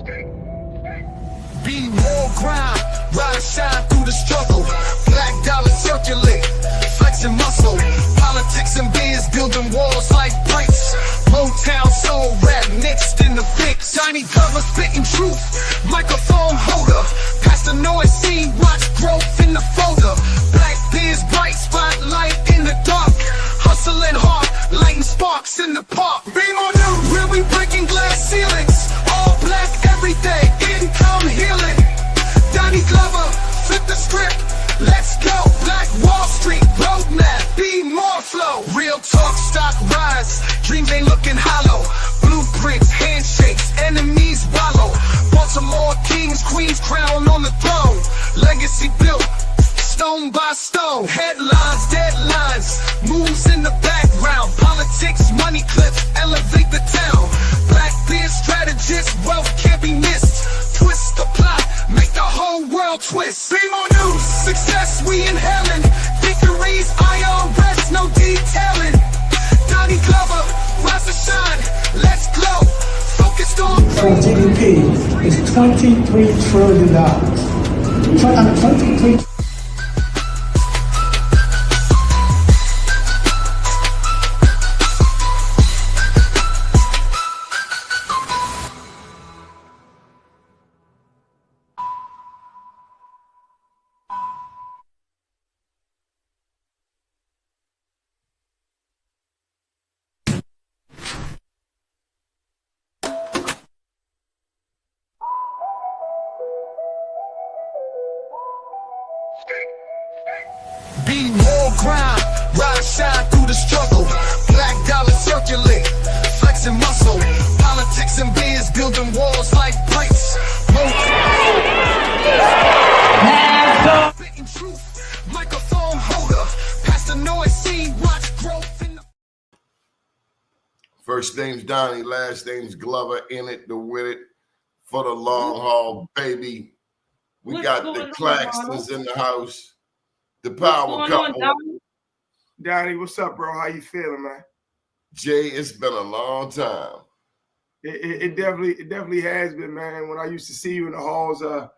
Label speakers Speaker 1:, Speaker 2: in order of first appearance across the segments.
Speaker 1: Be more grind, rise, shine through the struggle. Black dollar circulate, flexing muscle. Politics and biz building walls like bricks. Motown soul rap mixed in the fix. Tiny cover spitting truth, microphone holder. Past the noise scene, watch growth in the folder. Black biz bright spotlight in the dark. Hustling hard, lighting sparks in the park. Be more new, where we breaking glass ceilings. All black every day, income healing. Donnie Glover, flip the script, let's go. Black Wall Street, roadmap, be more flow. Real talk, stock rise, dreams ain't looking hollow. Blueprints, handshakes, enemies wallow. Baltimore kings, queens, crown on the throne. Legacy built, stone by stone. Headlines, deadlines, moves in the background. Politics, money clips, elevate the town. Black beard strategist, wealth can't be missed. Twist the plot, make the whole world twist. Be more news, success we inhaling. Victories, IRS, no detailing. Donnie Glover, rise to shine, let's glow. Focused on
Speaker 2: For GDP is $23 trillion. 23
Speaker 1: Be more grind, rise, shine through the struggle. Black dollar circulate, flexing muscle. Politics and biz building walls like bricks. Spitting truth, microphone holder. Past the noise scene, watch growth in the.
Speaker 3: First name's Doni, last name's Glover. In it to win it for the long haul, baby. We got the Claxtons in the house. The power couple.
Speaker 4: Doni, what's up, bro? How you feeling, man?
Speaker 3: Jay, it's been a long time.
Speaker 4: It definitely has been, man. When I used to see you in the halls of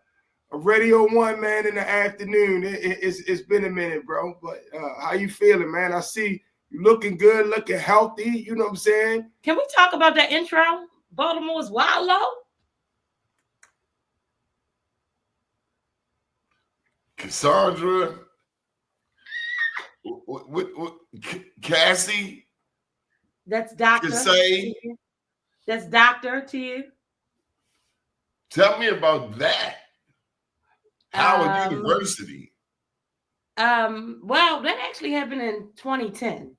Speaker 4: Radio 1, man, in the afternoon, it's been a minute, bro. But how you feeling, man? I see you looking good, looking healthy. You know what I'm saying?
Speaker 5: Can we talk about that intro? Baltimore's wild low.
Speaker 3: Cassandra, what Cassie?
Speaker 5: That's doctor. That's doctor to you.
Speaker 3: Tell me about that. Howard University.
Speaker 5: Well, that actually happened in 2010.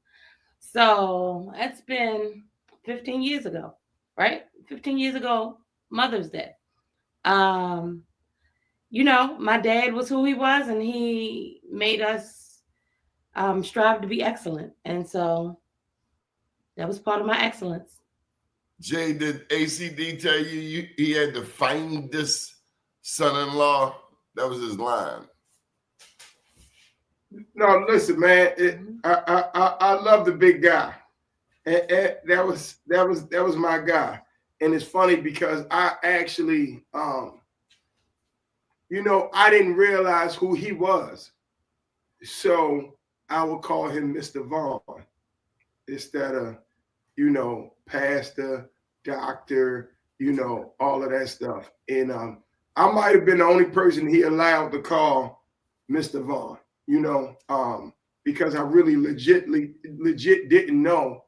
Speaker 5: So that's been 15 years ago, right? 15 years ago, Mother's Day. You know, my dad was who he was, and he made us strive to be excellent. And so that was part of my excellence.
Speaker 3: Jay, did ACD tell you he had to find this son-in-law? That was his line.
Speaker 4: No, listen, man. I love the big guy, and that was my guy. And it's funny because I actually, you know, I didn't realize who he was, so I would call him Mr. Vaughn instead of, you know, pastor, doctor, you know, all of that stuff. And I might have been the only person he allowed to call Mr. Vaughn, you know, because I really legit didn't know,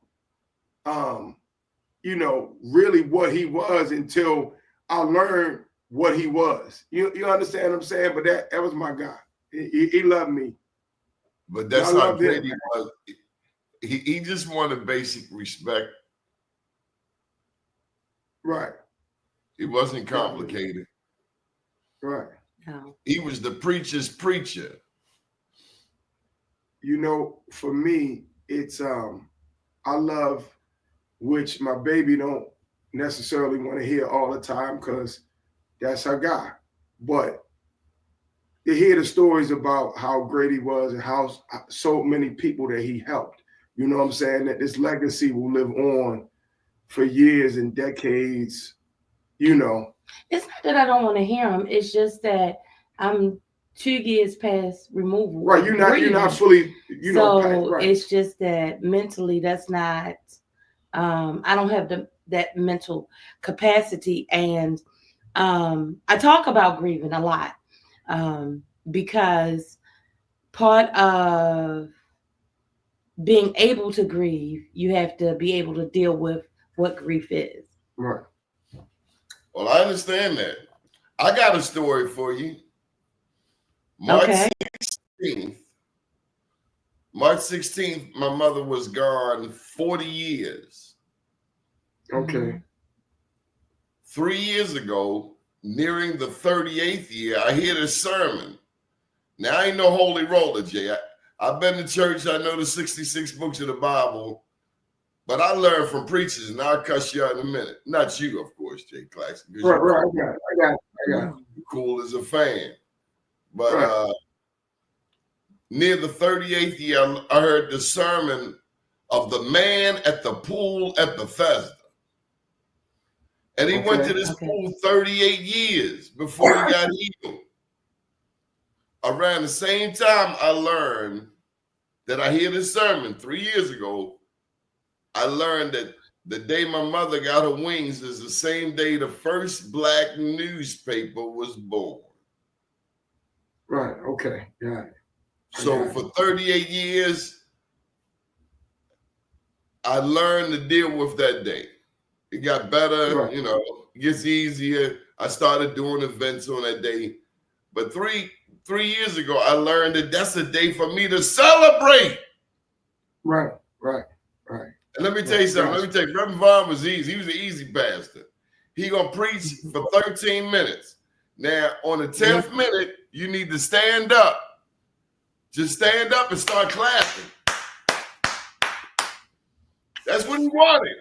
Speaker 4: you know, really what he was until I learned what he was. You understand what I'm saying? But that was my guy. He loved me.
Speaker 3: But that's how great he was. He just wanted basic respect.
Speaker 4: Right.
Speaker 3: He wasn't complicated.
Speaker 4: Right.
Speaker 5: No.
Speaker 3: He was the preacher's preacher.
Speaker 4: You know, for me, it's I love, which my baby don't necessarily want to hear all the time because that's her guy. But to hear the stories about how great he was and how so many people that he helped, you know what I'm saying, that this legacy will live on for years and decades, you know.
Speaker 5: It's not that I don't want to hear them. It's just that I'm 2 years past removal.
Speaker 4: Right, you're not fully,
Speaker 5: right. It's just that mentally, that's not. I don't have that mental capacity, and I talk about grieving a lot because part of being able to grieve, you have to be able to deal with what grief is.
Speaker 4: Right.
Speaker 3: Well, I understand that. I got a story for you. March 16th. March 16th, my mother was gone 40 years.
Speaker 4: Okay.
Speaker 3: 3 years ago, nearing the 38th year, I hear this sermon. Now, I ain't no holy roller, Jay. I've been to church. I know the 66 books of the Bible. But I learned from preachers, and I'll cuss you out in a minute. Not you, of course, Jay Claxton.
Speaker 4: Right, I got it.
Speaker 3: Cool as a fan. But near the 38th year, I heard the sermon of the man at the pool at Bethesda. And he went to this pool 38 years before he got healed. Around the same time I learned that I hear this sermon 3 years ago, I learned that the day my mother got her wings is the same day the first black newspaper was born.
Speaker 4: Right, okay, got it.
Speaker 3: So for 38 years, I learned to deal with that day. It got better, it gets easier. I started doing events on that day. But three years ago, I learned that that's a day for me to celebrate.
Speaker 4: Right.
Speaker 3: And let me tell you something. Reverend Vaughn was easy. He was an easy pastor. He gonna preach for 13 minutes. Now, on the 10th minute, you need to stand up. Just stand up and start clapping. That's what he wanted.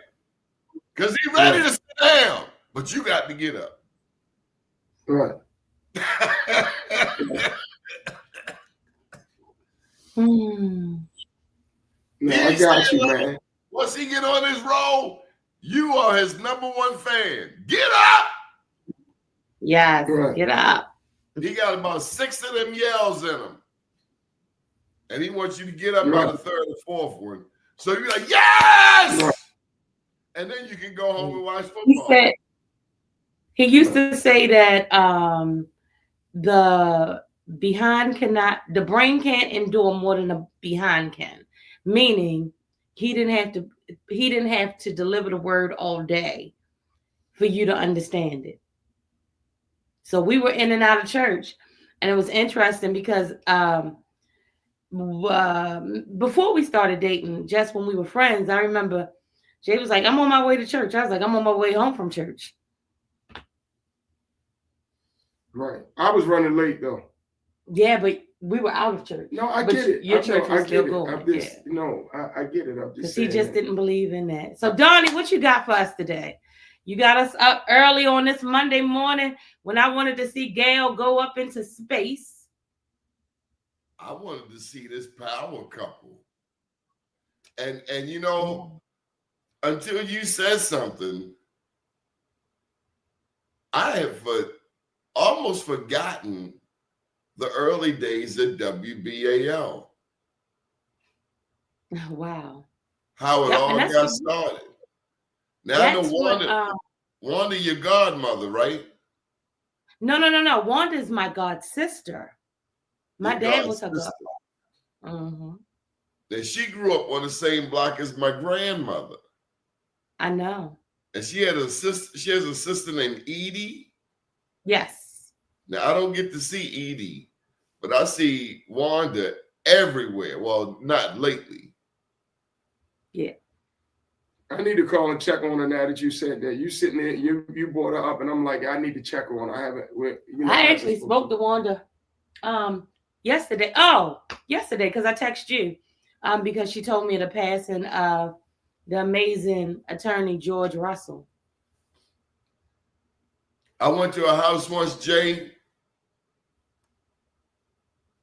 Speaker 3: Because he's ready to sit down. But you got to get up.
Speaker 4: Right. No, I got you, man.
Speaker 3: Once he get on his roll, you are his #1 fan. Get up!
Speaker 5: Yes, get up.
Speaker 3: He got about 6 of them yells in him. And he wants you to get up by the 3rd or 4th one. So you be like, yes! Right. And then you can go home and watch football.
Speaker 5: He used to say that the brain can't endure more than the behind can. Meaning he didn't have to deliver the word all day for you to understand it. So we were in and out of church, and it was interesting because before we started dating, just when we were friends, I remember Jay was like, I'm on my way to church. I was like, I'm on my way home from church.
Speaker 4: Right. I was running late though.
Speaker 5: Yeah, but we were out of church.
Speaker 4: No, I get it.
Speaker 5: Your church was still going.
Speaker 4: I get it. I'm just
Speaker 5: because he just didn't believe in that. So, Doni, what you got for us today? You got us up early on this Monday morning when I wanted to see Gail go up into space.
Speaker 3: I wanted to see this power couple. And until you said something, I have almost forgotten the early days at WBAL.
Speaker 5: Wow.
Speaker 3: How it all got started. Now I know Wanda, your godmother, right?
Speaker 5: No. Wanda's my god sister. My dad was her god. Mm-hmm.
Speaker 3: Then she grew up on the same block as my grandmother.
Speaker 5: I know.
Speaker 3: And she had a sister. She has a sister named Edie.
Speaker 5: Yes.
Speaker 3: Now I don't get to see Edie, but I see Wanda everywhere. Well, not lately.
Speaker 5: Yeah.
Speaker 4: I need to call and check on her now that you said that. You sitting there, you brought her up, and I'm like, I need to check on her. I haven't.
Speaker 5: I actually spoke to Wanda yesterday. Oh, yesterday, because I texted you because she told me the passing of the amazing attorney George Russell.
Speaker 3: I went to a house once, Jay.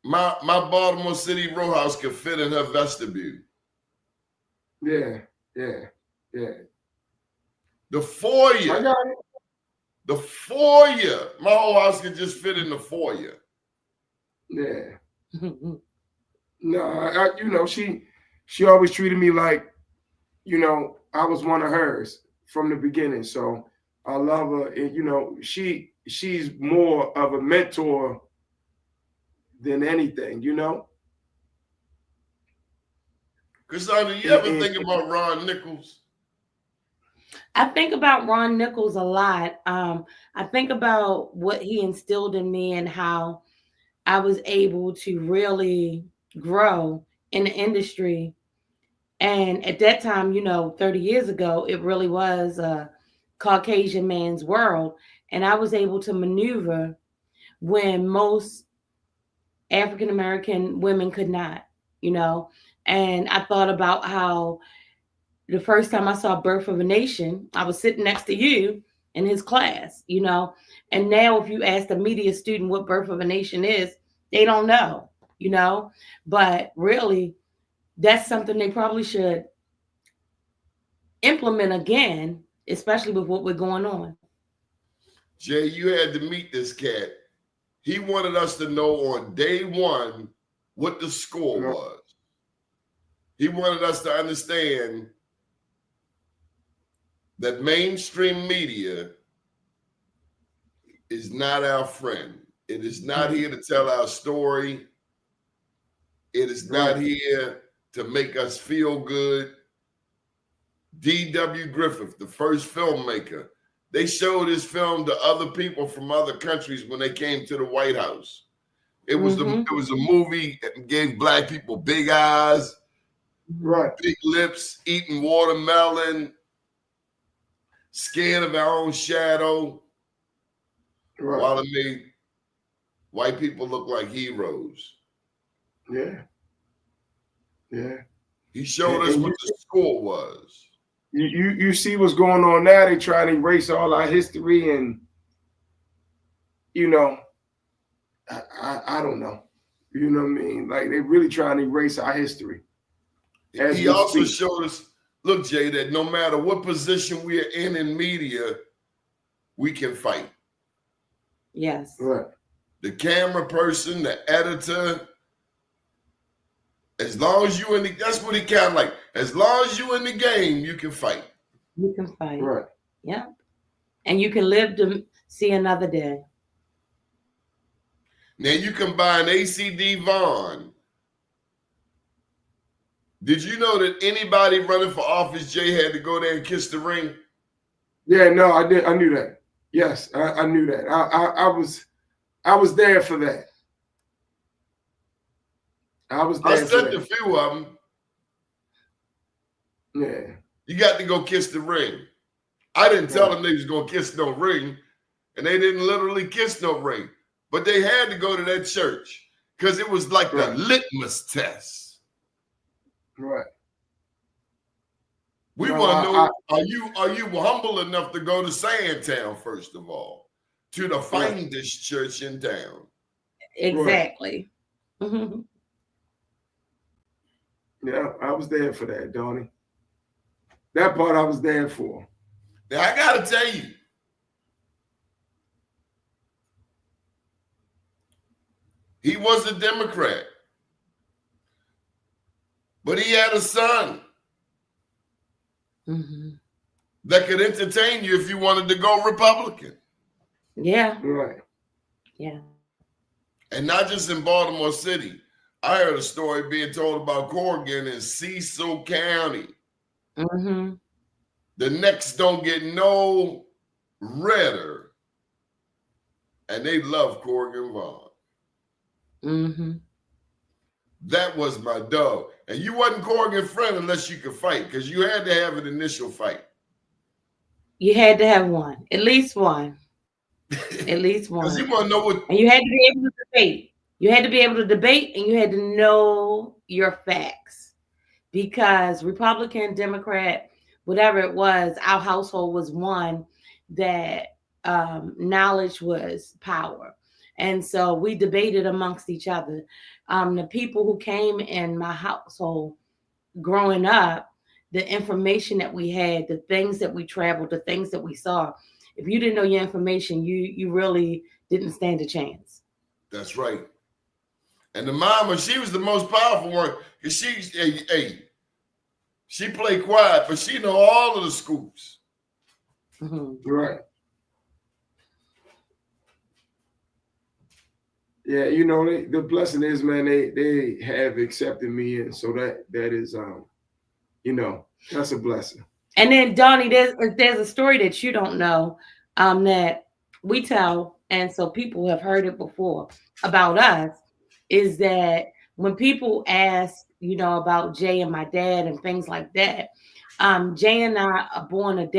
Speaker 3: My Baltimore City row house could fit in her vestibule.
Speaker 4: Yeah.
Speaker 3: The foyer.
Speaker 4: I got it.
Speaker 3: The foyer. My whole house could just fit in the foyer.
Speaker 4: Yeah. No, you know, she always treated me like, you know, I was one of hers from the beginning. So I love her. And, you know, she's more of a mentor than anything, you know.
Speaker 3: Cassandra, you ever think about Ron Nichols?
Speaker 5: I think about Ron Nichols a lot. I think about what he instilled in me and how I was able to really grow in the industry. And at that time, you know, 30 years ago, it really was a Caucasian man's world. And I was able to maneuver when most African American women could not, you know. And I thought about how the first time I saw Birth of a Nation, I was sitting next to you in his class, you know. And now, if you ask a media student what Birth of a Nation is, they don't know, you know. But really, that's something they probably should implement again, especially with what we're going on.
Speaker 3: Jay, you had to meet this cat. He wanted us to know on day one what the score was. He wanted us to understand that mainstream media is not our friend. It is not here to tell our story. It is not here to make us feel good. D.W. Griffith, the first filmmaker, they showed his film to other people from other countries when they came to the White House. It was it was a movie that gave black people big eyes, big lips, eating watermelon, scared of our own shadow, while it made white people look like heroes.
Speaker 4: Yeah. Yeah.
Speaker 3: He showed us what the score was.
Speaker 4: You see what's going on now. They try to erase all our history, and you know, I don't know. You know what I mean? Like they really trying to erase our history.
Speaker 3: He also showed us, look, Jay, that no matter what position we are in media, we can fight.
Speaker 5: Yes.
Speaker 4: Right.
Speaker 3: The camera person, the editor, as long as you in the, that's what he kind of like. As long as you in the game, you can fight.
Speaker 5: You can fight.
Speaker 4: Right.
Speaker 5: Yeah. And you can live to see another day.
Speaker 3: Now you combine A.C.D. Vaughn. Did you know that anybody running for office, Jay, had to go there and kiss the ring?
Speaker 4: Yeah, no, I did. I knew that. Yes, I knew that. I was there for that. I
Speaker 3: sent a few of them.
Speaker 4: Yeah.
Speaker 3: You got to go kiss the ring. I didn't tell them they was going to kiss no ring, and they didn't literally kiss no ring. But they had to go to that church because it was like the litmus test.
Speaker 4: Right.
Speaker 3: We want to know, are you humble enough to go to Sandtown, first of all, to the finest church in town?
Speaker 5: Exactly.
Speaker 4: Right. Yeah, I was there for that, Doni. That part I was there for.
Speaker 3: Now, I got to tell you, he was a Democrat, but he had a son that could entertain you if you wanted to go Republican.
Speaker 5: Yeah.
Speaker 4: Right.
Speaker 5: Yeah.
Speaker 3: And not just in Baltimore City. I heard a story being told about Corrigan in Cecil County. The necks don't get no redder. And they love Corrigan Vaughn. That was my dog. And you wasn't Corrigan friend unless you could fight, because you had to have an initial fight.
Speaker 5: You had to have one. At least one. At least one.
Speaker 3: Because you want to know what.
Speaker 5: And you had to be able to debate. You had to be able to debate, and you had to know your facts. Because Republican, Democrat, whatever it was, our household was one that knowledge was power. And so we debated amongst each other. The people who came in my household growing up, the information that we had, the things that we traveled, the things that we saw, if you didn't know your information, you really didn't stand a chance.
Speaker 3: That's right. And the mama, she was the most powerful one because she played quiet, but she know all of the scoops.
Speaker 4: Right. Yeah, you know, the blessing is, man, they have accepted me, and so that is you know, that's a blessing.
Speaker 5: And then Doni, there's a story that you don't know, that we tell, and so people have heard it before about us, is that when people ask, you know, about Jay and my dad and things like that, Jay and I are born a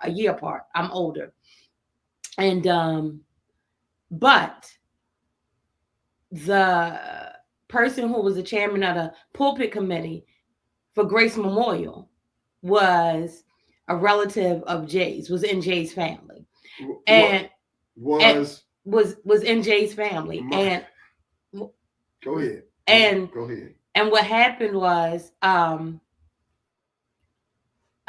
Speaker 5: year apart. I'm older. And but the person who was the chairman of the pulpit committee for Grace Memorial was a relative of Jay's, was in Jay's family, and was in Jay's family. And
Speaker 4: go ahead.
Speaker 5: And
Speaker 4: go ahead.
Speaker 5: And what happened was, a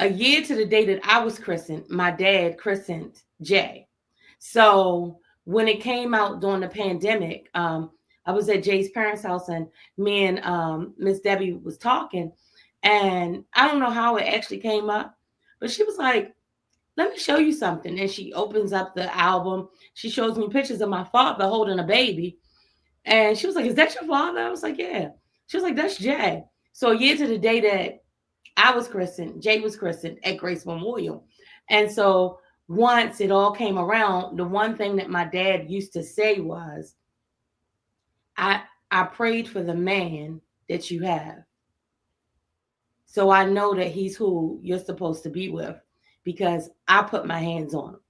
Speaker 5: year to the day that I was christened, my dad christened Jay. So when it came out during the pandemic, I was at Jay's parents' house, and me and Miss Debbie was talking, and I don't know how it actually came up, but she was like, "Let me show you something." And she opens up the album. She shows me pictures of my father holding a baby, and she was like, "Is that your father?" I was like, "Yeah." She was like, "That's Jay." So a year to the day that I was christened, Jay was christened at Grace Memorial. And so once it all came around, the one thing that my dad used to say was, I prayed for the man that you have. So I know that he's who you're supposed to be with, because I put my hands on him.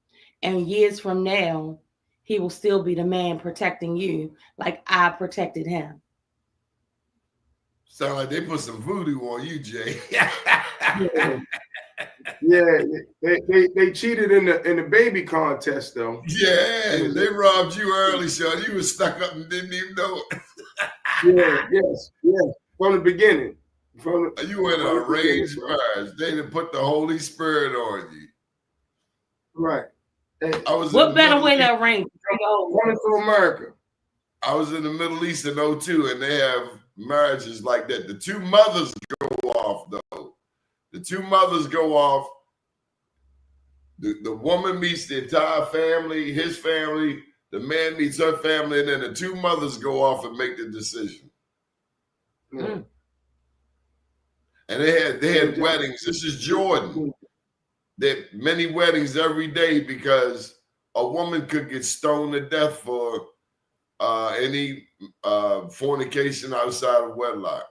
Speaker 5: And years from now, he will still be the man protecting you like I protected him.
Speaker 3: Sound like they put some voodoo on you, Jay.
Speaker 4: Yeah, they cheated in the baby contest though.
Speaker 3: Yeah, they robbed you early, Sean. You was stuck up and didn't even know it.
Speaker 4: Yes, from the beginning.
Speaker 3: You in a arranged marriage. They didn't put the Holy Spirit on you.
Speaker 4: Right.
Speaker 3: I was
Speaker 5: what better way to arrange?
Speaker 4: Coming to America.
Speaker 3: I was in the Middle East in 2002, and they have marriages like that. The two mothers go off, though. The two mothers go off. The woman meets the entire family, his family. The man meets her family, and then the two mothers go off and make the decision.
Speaker 5: Mm.
Speaker 3: And they had weddings. This is Jordan. There many weddings every day because a woman could get stoned to death for any fornication outside of wedlock.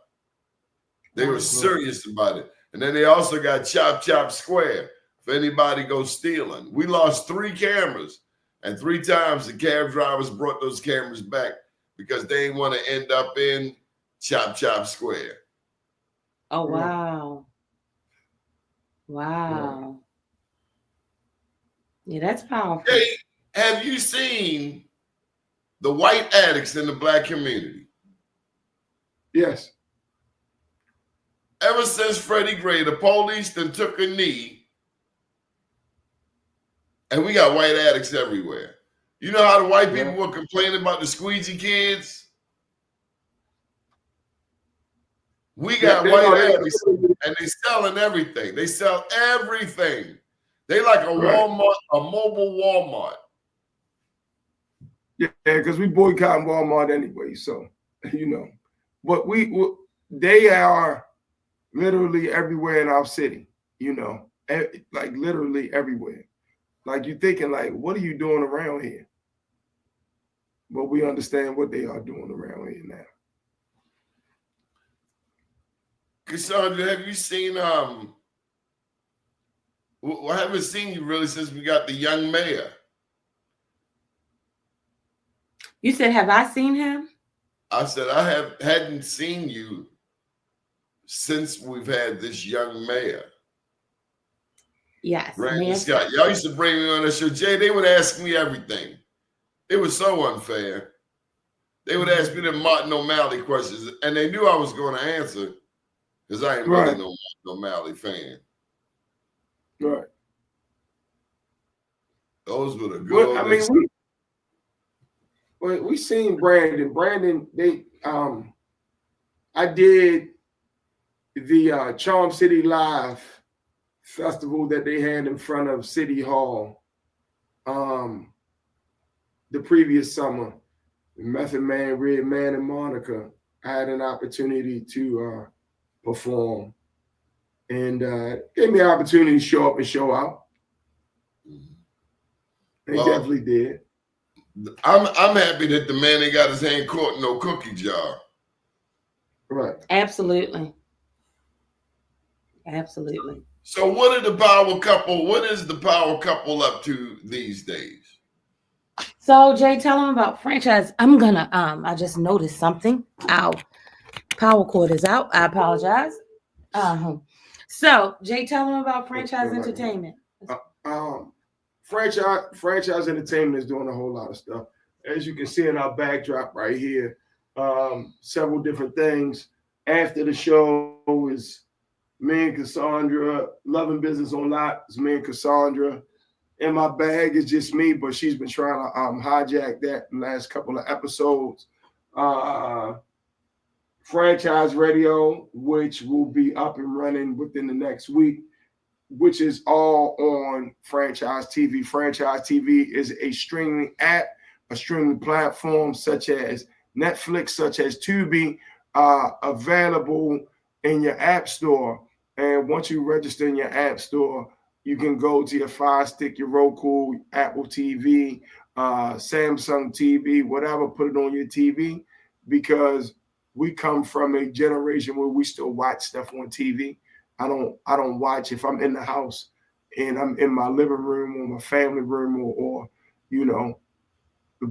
Speaker 3: They were serious about it. And then they also got chop square if anybody goes stealing. We lost 3 cameras, and 3 times the cab drivers brought those cameras back because they didn't want to end up in chop square.
Speaker 5: Oh, wow. Wow. Yeah, that's powerful.
Speaker 3: Hey, have you seen the white addicts in the black community?
Speaker 4: Yes.
Speaker 3: Ever since Freddie Gray, the police then took a knee, and we got white addicts everywhere. You know how the white people were complaining about the squeegee kids? We got white addicts, and they selling everything. They sell everything. They like a Walmart, a mobile Walmart.
Speaker 4: Yeah, because we boycott Walmart anyway, so you know. But they are literally everywhere in our city, you know, like literally everywhere. Like you're thinking, like, what are you doing around here? But we understand what they are doing around here now.
Speaker 3: Cassandra, have you seen well, I haven't seen you really since we got the young mayor.
Speaker 5: You said, have I seen him?
Speaker 3: I said I hadn't seen you since we've had this young mayor.
Speaker 5: Yes.
Speaker 3: Brandon Scott. Y'all used to bring me on the show. Jay, they would ask me everything. It was so unfair. They would ask me the Martin O'Malley questions, and they knew I was going to answer because I ain't really no Martin O'Malley fan.
Speaker 4: Right.
Speaker 3: Those were the good
Speaker 4: Well,
Speaker 3: old
Speaker 4: I mean,
Speaker 3: days.
Speaker 4: we seen Brandon. Brandon, I did the Charm City Live festival that they had in front of City Hall the previous summer. Method Man, Red Man, and Monica. I had an opportunity to perform, and gave me an opportunity to show up and show out. They definitely did.
Speaker 3: I'm happy that the man ain't got his hand caught in no cookie jar.
Speaker 4: Right.
Speaker 5: Absolutely. Absolutely.
Speaker 3: So what is the power couple up to these days?
Speaker 5: So Jay, tell them about franchise. I'm gonna I just noticed something. Our power cord is out. I apologize. So Jay, tell them about franchise entertainment.
Speaker 4: Franchise entertainment is doing a whole lot of stuff. As you can see in our backdrop right here, several different things. After the show is me and Cassandra. Loving Business on Lot is me and Cassandra. In my bag is just me, but she's been trying to hijack that in the last couple of episodes. Franchise Radio, which will be up and running within the next week, which is all on Franchise TV. Franchise TV is a streaming app, a streaming platform such as Netflix, such as Tubi, available in your app store. And once you register in your app store, you can go to your Fire Stick, your Roku, Apple TV, Samsung TV, whatever, put it on your TV, because we come from a generation where we still watch stuff on TV. I don't watch if I'm in the house and I'm in my living room or my family room or the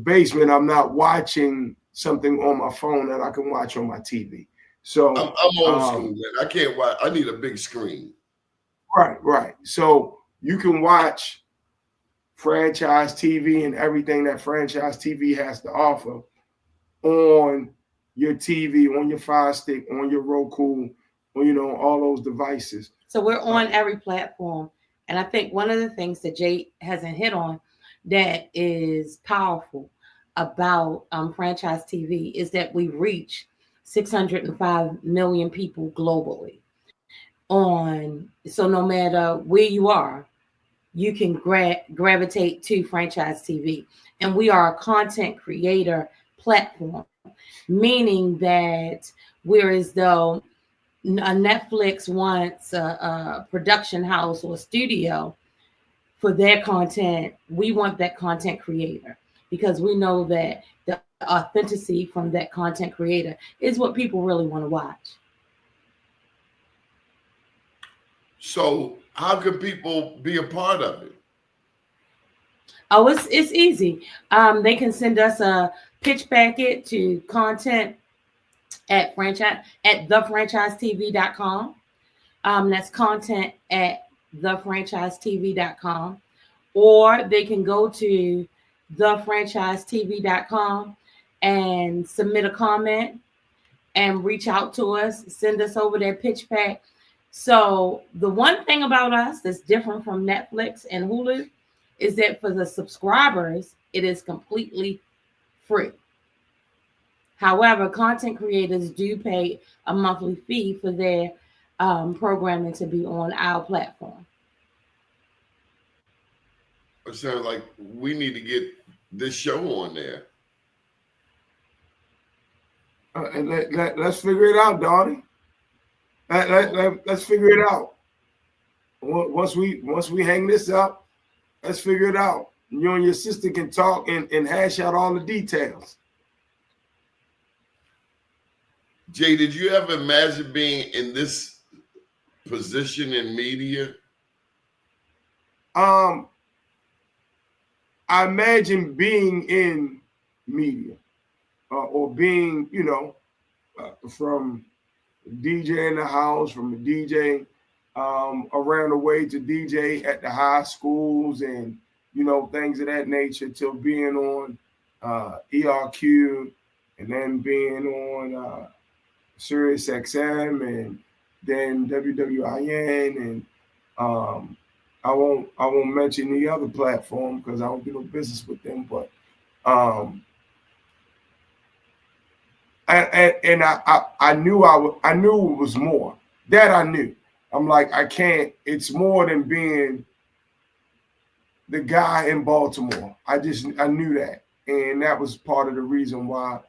Speaker 4: basement. I'm not watching something on my phone that I can watch on my TV. So
Speaker 3: I'm old school, man. I can't watch. I need a big screen.
Speaker 4: Right. So you can watch Franchise TV and everything that Franchise TV has to offer on your TV, on your Fire Stick, on your Roku, on all those devices.
Speaker 5: So we're on every platform. And I think one of the things that Jay hasn't hit on that is powerful about Franchise TV is that we reach 605 million people globally. So no matter where you are, you can gravitate to Franchise TV. And we are a content creator platform, meaning that whereas though a Netflix wants a production house or a studio for their content, we want that content creator, because we know that the authenticity from that content creator is what people really want to watch.
Speaker 3: So how can people be a part of it?
Speaker 5: Oh, it's easy. They can send us a pitch packet to content at thefranchisetv.com. That's content at thefranchisetv.com. Or they can go to thefranchisetv.com and submit a comment and reach out to us, send us over their pitch pack. So the one thing about us that's different from Netflix and Hulu is that for the subscribers, it is completely free. However, content creators do pay a monthly fee for their programming to be on our platform.
Speaker 3: It sounds like we need to get this show on there.
Speaker 4: And let's figure it out, Doni. Let's figure it out. Once we hang this up, let's figure it out. You and your sister can talk and hash out all the details.
Speaker 3: Jay, did you ever imagine being in this position in media?
Speaker 4: I imagine being in media or being, from DJ in the house, from the DJ around the way to DJ at the high schools and, things of that nature, till being on ERQ and then being on Sirius XM and then WWIN and I won't mention the other platform because I don't do no business with them. But I knew I knew it was more. That I knew. I'm like, I can't. It's more than being the guy in Baltimore. I knew that, and that was part of the reason why,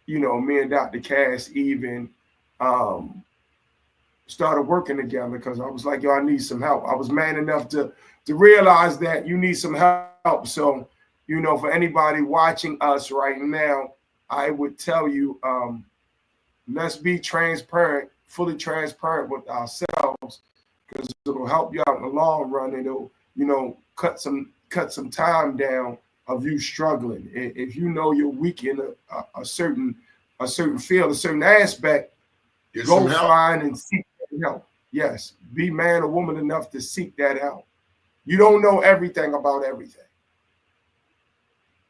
Speaker 4: you know, me and Dr. Cass even started working together, because I was like, yo, I need some help. I was man enough to realize that you need some help. So, you know, for anybody watching us right now, I would tell you, let's be transparent, fully transparent with ourselves, because it'll help you out in the long run. It'll, you know, cut some time down of you struggling. If you know you're weak in a certain field, a certain aspect, go find and seek help. Yes, be man or woman enough to seek that help. You don't know everything about everything.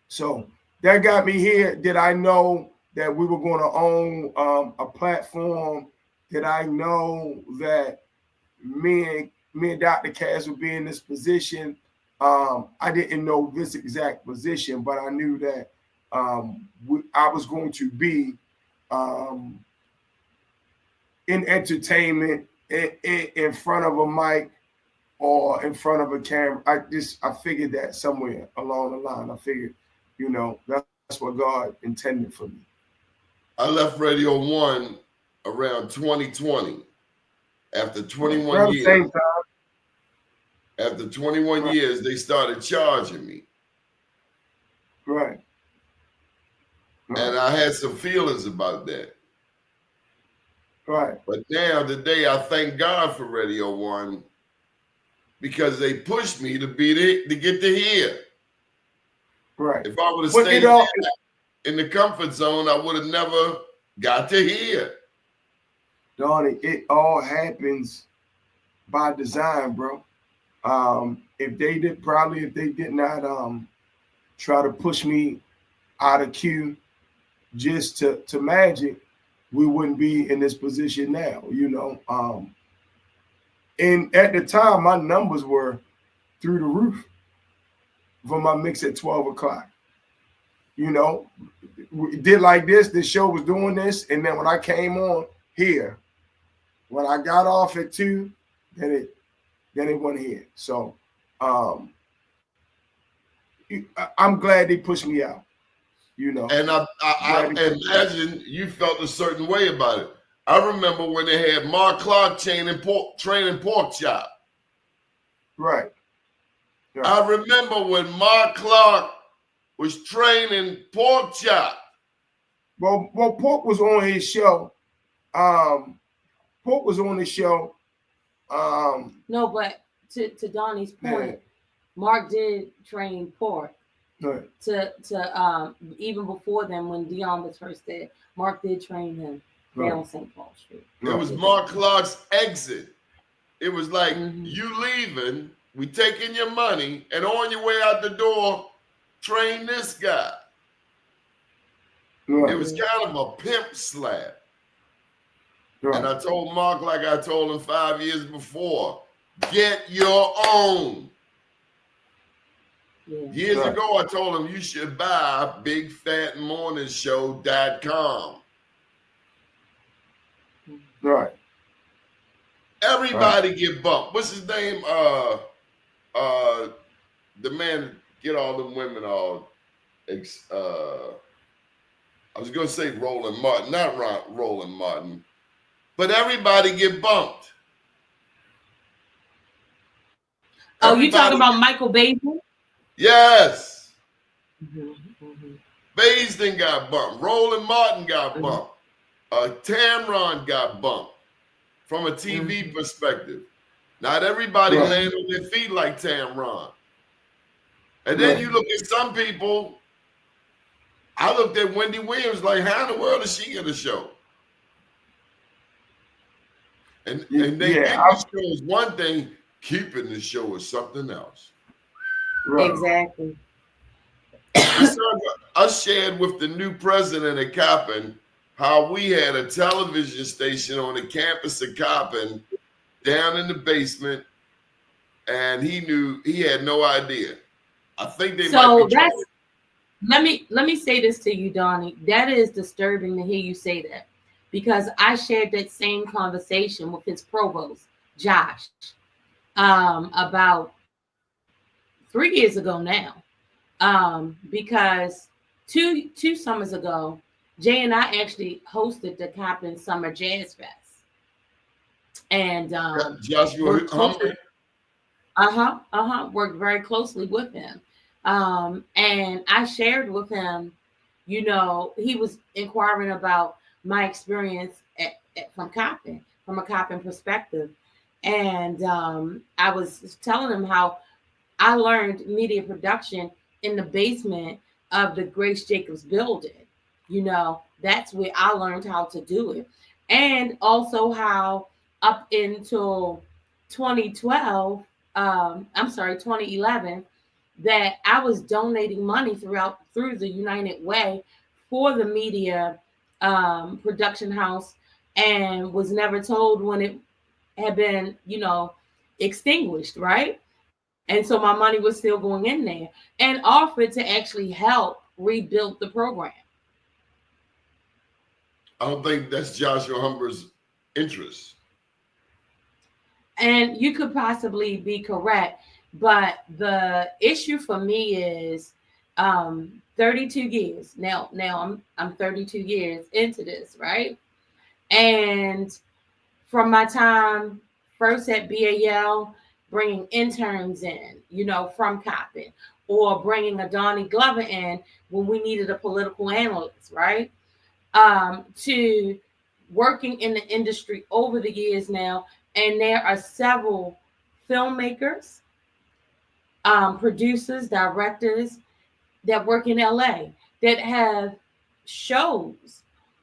Speaker 4: So that got me here. Did I know that we were going to own a platform? Did I know that me and Dr. Cass would be in this position? I didn't know this exact position, but I knew that I was going to be in entertainment, in front of a mic or in front of a camera. I figured that somewhere along the line. I figured, you know, that's what God intended for me.
Speaker 3: I left Radio 1 around 2020. After 21 years.
Speaker 4: Same time.
Speaker 3: After 21 years, they started charging me.
Speaker 4: Right.
Speaker 3: And I had some feelings about that.
Speaker 4: Right.
Speaker 3: But now, today, I thank God for Radio 1 because they pushed me to get to here.
Speaker 4: Right.
Speaker 3: If I would have stayed in the comfort zone, I would have never got to here.
Speaker 4: Doni, it all happens by design, bro. If they did not try to push me out of queue just to Magic, we wouldn't be in this position now, you know. And at the time, my numbers were through the roof for my mix at 12 o'clock. You know, we did like this. This show was doing this, and then when I came on here, when I got off at 2, then it went here. So I'm glad they pushed me out. You know,
Speaker 3: and I imagine you felt a certain way about it. I remember when they had Mark Clark training pork chop.
Speaker 4: Right.
Speaker 3: I remember when Mark Clark was training pork chop.
Speaker 4: Well, Pork was on his show. Pork was on the show.
Speaker 5: No, but to Donnie's point, Mark did train Pork.
Speaker 4: Right.
Speaker 5: To even before then, when Dion was first there, Mark did train him down St. Paul Street.
Speaker 3: It was Mark Clark's exit. It was like, you leaving, we taking your money, and on your way out the door, train this guy. Right. It was kind of a pimp slap. Right. And I told Mark, like I told him 5 years before, get your own. Yeah. Years ago, I told him you should buy BigFatMorningShow.com.
Speaker 4: Right.
Speaker 3: Everybody get bumped. What's his name? The man get all them women all. I was gonna say Roland Martin, not Roland Martin, but everybody get bumped.
Speaker 5: Oh, you talking about Michael Baisden?
Speaker 3: Yes. Baisden got bumped. Roland Martin got bumped. Tamron got bumped from a TV perspective. Not everybody land on their feet like Tamron. And then you look at some people. I looked at Wendy Williams like, how in the world is she in the show? And they think the show is one thing, keeping the show is something else.
Speaker 5: Right. Exactly.
Speaker 3: I shared with the new president of Coppin how we had a television station on the campus of Coppin down in the basement and he had no idea. I think they
Speaker 5: So
Speaker 3: might be
Speaker 5: that's
Speaker 3: trying.
Speaker 5: let me say this to you, Donnie. That is disturbing to hear you say that, because I shared that same conversation with his provost, Josh, about 3 years ago now. Because two summers ago, Jay and I actually hosted the Coppin Summer Jazz Fest, and
Speaker 3: Joshua
Speaker 5: worked
Speaker 3: Humphrey.
Speaker 5: closely, worked very closely with him. And I shared with him, you know, he was inquiring about my experience from Coppin, from a Coppin perspective, and I was telling him how I learned media production in the basement of the Grace Jacobs building. You know, that's where I learned how to do it. And also how up until 2012, I'm sorry, 2011, that I was donating money through the United Way for the media production house, and was never told when it had been, you know, extinguished, right? And so my money was still going in there, and offered to actually help rebuild the program.
Speaker 3: I don't think that's Joshua Humber's interest.
Speaker 5: And you could possibly be correct, but the issue for me is 32 years. Now I'm 32 years into this, right? And from my time first at BAL, bringing interns in, you know, from Coppin, or bringing a Donnie Glover in when we needed a political analyst, right? To working in the industry over the years now, and there are several filmmakers, producers, directors that work in LA that have shows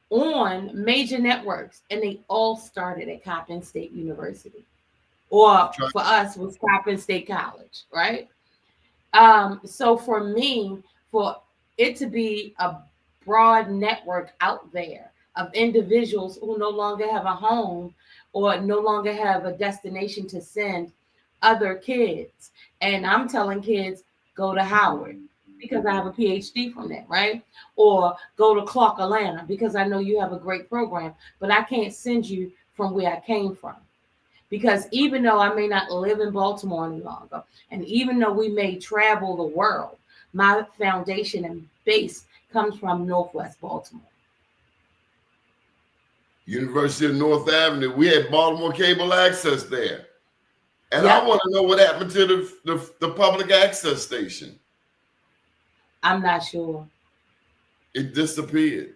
Speaker 5: on major networks, and they all started at Coppin State University, or for us was Coppin State College, right? So for me, for it to be a broad network out there of individuals who no longer have a home or no longer have a destination to send other kids, and I'm telling kids, go to Howard because I have a PhD from that, right? Or go to Clark Atlanta because I know you have a great program, but I can't send you from where I came from. Because even though I may not live in Baltimore any longer, and even though we may travel the world, my foundation and base comes from Northwest Baltimore.
Speaker 3: University of North Avenue. We had Baltimore cable access there. And
Speaker 5: Yep.
Speaker 3: I want to know what happened to the public access station.
Speaker 5: I'm not sure.
Speaker 3: It disappeared.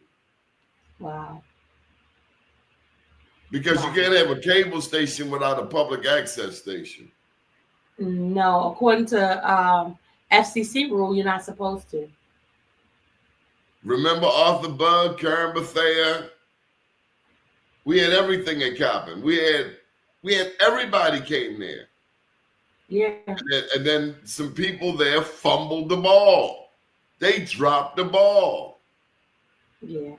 Speaker 5: Wow.
Speaker 3: Because you can't have a cable station without a public access station.
Speaker 5: No, according to FCC rule, you're not supposed to.
Speaker 3: Remember Arthur Bug, Karen Bethea? We had everything at Coppin. We had everybody came there.
Speaker 5: Yeah.
Speaker 3: And then some people there fumbled the ball. They dropped the ball.
Speaker 5: Yeah.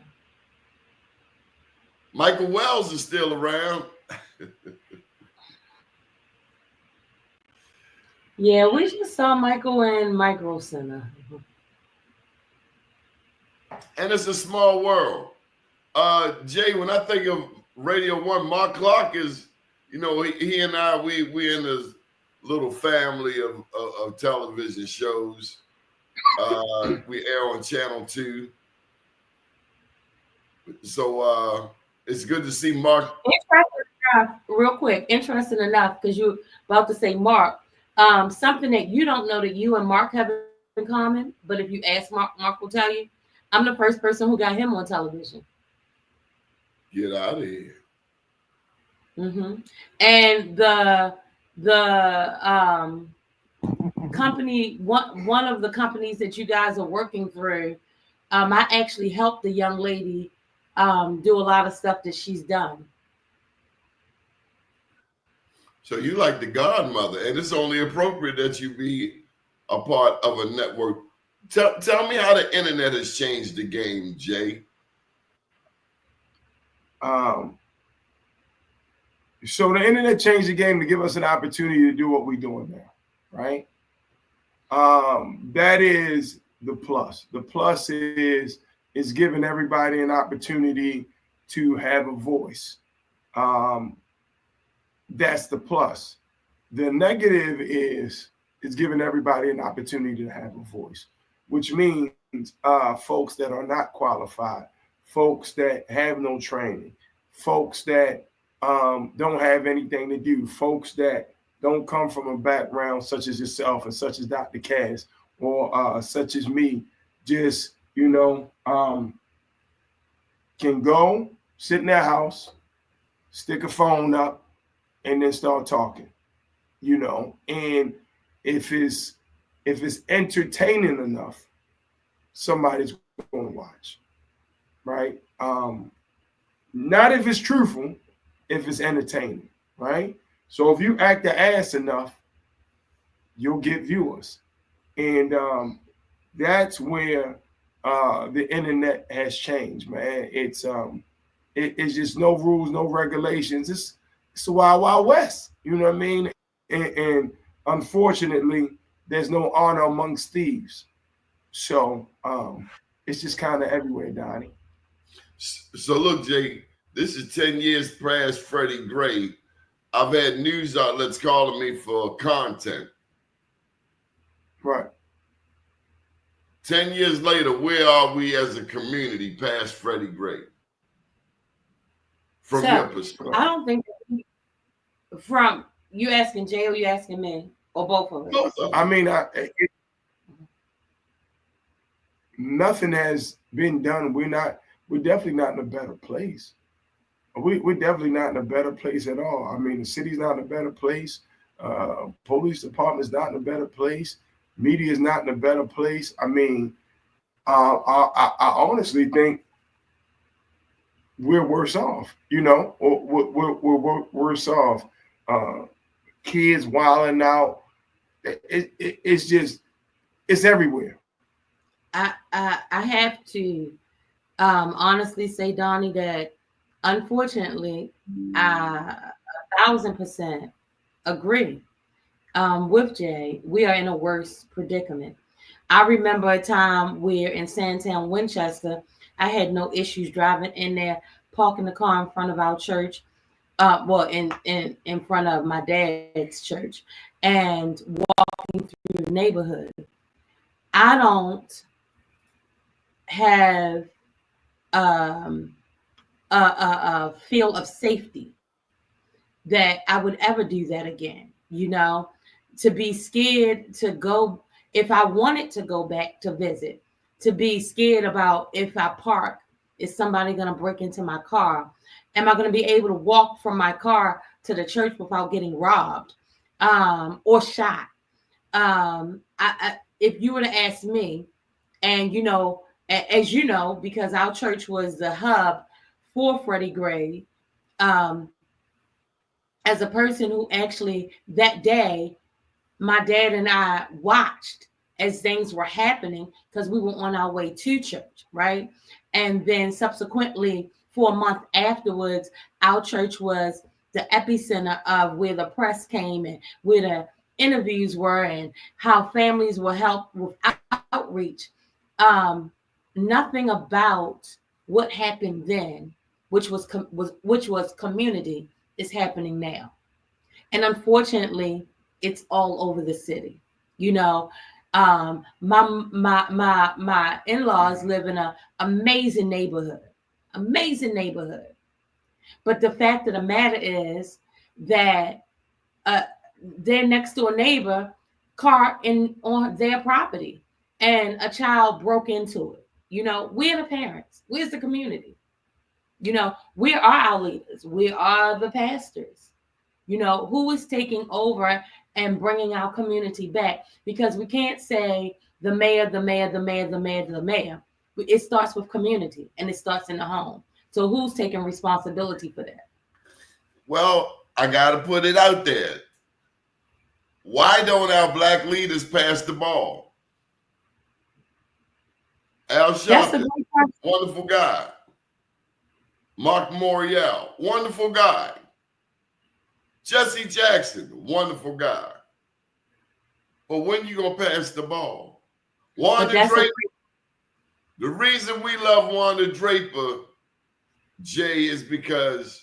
Speaker 3: Michael Wells is still around.
Speaker 5: Yeah, we just saw Michael in Micro Center.
Speaker 3: And it's a small world. Jay, when I think of Radio One, Mark Clark is, you know, he and I, we in this little family of television shows. We air on Channel 2. So it's good to see Mark.
Speaker 5: Interesting enough, real quick, interesting enough, because you're about to say Mark, something that you don't know that you and Mark have in common, but if you ask Mark, Mark will tell you. I'm the first person who got him on television.
Speaker 3: Get out of here.
Speaker 5: Mm-hmm. And the company, one of the companies that you guys are working through, I actually helped the young lady do a lot of stuff that she's done.
Speaker 3: So you like the godmother, and it's only appropriate that you be a part of a network. Tell me how the internet has changed the game, Jay.
Speaker 4: So the internet changed the game to give us an opportunity to do what we're doing now, right? That is the plus. The plus is giving everybody an opportunity to have a voice. That's the plus. The negative is giving everybody an opportunity to have a voice, which means folks that are not qualified, folks that have no training, folks that don't have anything to do, folks that don't come from a background such as yourself and such as Dr. Cass or such as me, just, can go sit in their house, stick a phone up, and then start talking, and if it's entertaining enough, somebody's going to watch, right? Not if it's truthful, if it's entertaining, right? So if you act the ass enough, you'll get viewers. And that's where the internet has changed, man. It's just no rules, no regulations. It's the Wild Wild West, you know what I mean? And unfortunately, there's no honor amongst thieves. So it's just kind of everywhere, Donnie.
Speaker 3: So look, Jay, this is 10 years past Freddie Gray. I've had news outlets calling me for content.
Speaker 4: Right.
Speaker 3: 10 years later, where are we as a community past Freddie Gray? From your perspective.
Speaker 5: I don't think from you asking Jay or you asking me or both of us.
Speaker 3: Both of them.
Speaker 4: I mean, nothing has been done. We're definitely not in a better place. We're definitely not in a better place at all. I mean, the city's not in a better place. Police department's not in a better place. Media is not in a better place. I mean, I honestly think we're worse off, or we're worse off. Kids wilding out. It's just, it's everywhere.
Speaker 5: I have to honestly say, Donnie, that unfortunately, I 1,000% agree with Jay. We are in a worse predicament. I remember a time where in Sandtown, Winchester, I had no issues driving in there, parking the car in front of our church, in front of my dad's church, and walking through the neighborhood. I don't have a feel of safety that I would ever do that again. To be scared to go, if I wanted to go back to visit, to be scared about if I park, is somebody going to break into my car? Am I going to be able to walk from my car to the church without getting robbed or shot? If you were to ask me, and as you know, because our church was the hub for Freddie Gray, as a person who actually that day, my dad and I watched as things were happening because we were on our way to church, right? And then subsequently, for a month afterwards, our church was the epicenter of where the press came and where the interviews were and how families were helped with outreach. Nothing about what happened then, which was community, is happening now. And unfortunately, it's all over the city. My in-laws live in an amazing neighborhood. But the fact of the matter is that their next door neighbor car on their property and a child broke into it. We're the parents. We're the community. We are our leaders. We are the pastors. Who is taking over and bringing our community back? Because we can't say the mayor. It starts with community and it starts in the home. So who's taking responsibility for that?
Speaker 3: Well, I got to put it out there. Why don't our black leaders pass the ball? Al Sharpton, wonderful guy. Mark Morial, wonderful guy. Jesse Jackson, wonderful guy. But when you gonna pass the ball? Wanda Draper. The reason we love Wanda Draper, Jay, is because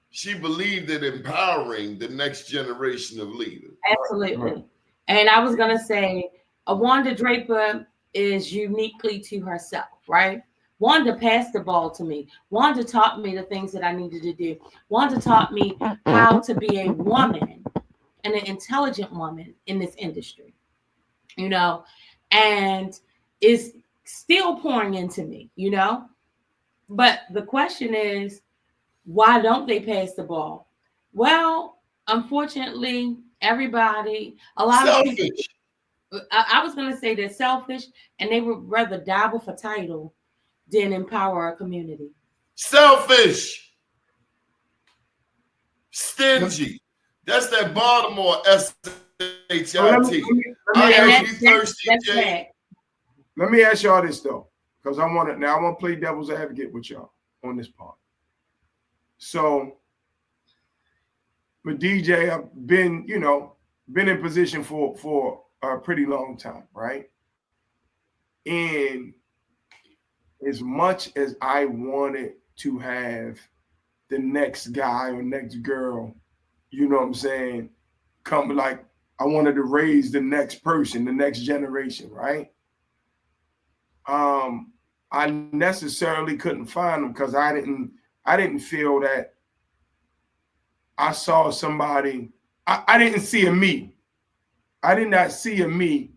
Speaker 3: she believed in empowering the next generation of leaders.
Speaker 5: Absolutely. And I was going to say, Wanda Draper is uniquely to herself, right? Wanda passed the ball to me. Wanda taught me the things that I needed to do. Wanda taught me how to be a woman and an intelligent woman in this industry, you know, and is still pouring into me, you know. But the question is, why don't they pass the ball? Well, unfortunately, everybody, a lot
Speaker 3: Selfish.
Speaker 5: of people, I was going to say they're selfish and they would rather dabble for title than empower a community.
Speaker 3: Selfish. Stingy. That's that Baltimore S-H-I-T. I am thirsty, Jay.
Speaker 4: Let me ask y'all this, though, because I want to play devil's advocate with y'all on this part. So, with DJ, I've been in position for a pretty long time, right? And as much as I wanted to have the next guy or next girl, you know what I'm saying, come, like I wanted to raise the next person, the next generation, right? I necessarily couldn't find them because I didn't feel that I saw somebody. I didn't see a me. I did not see a me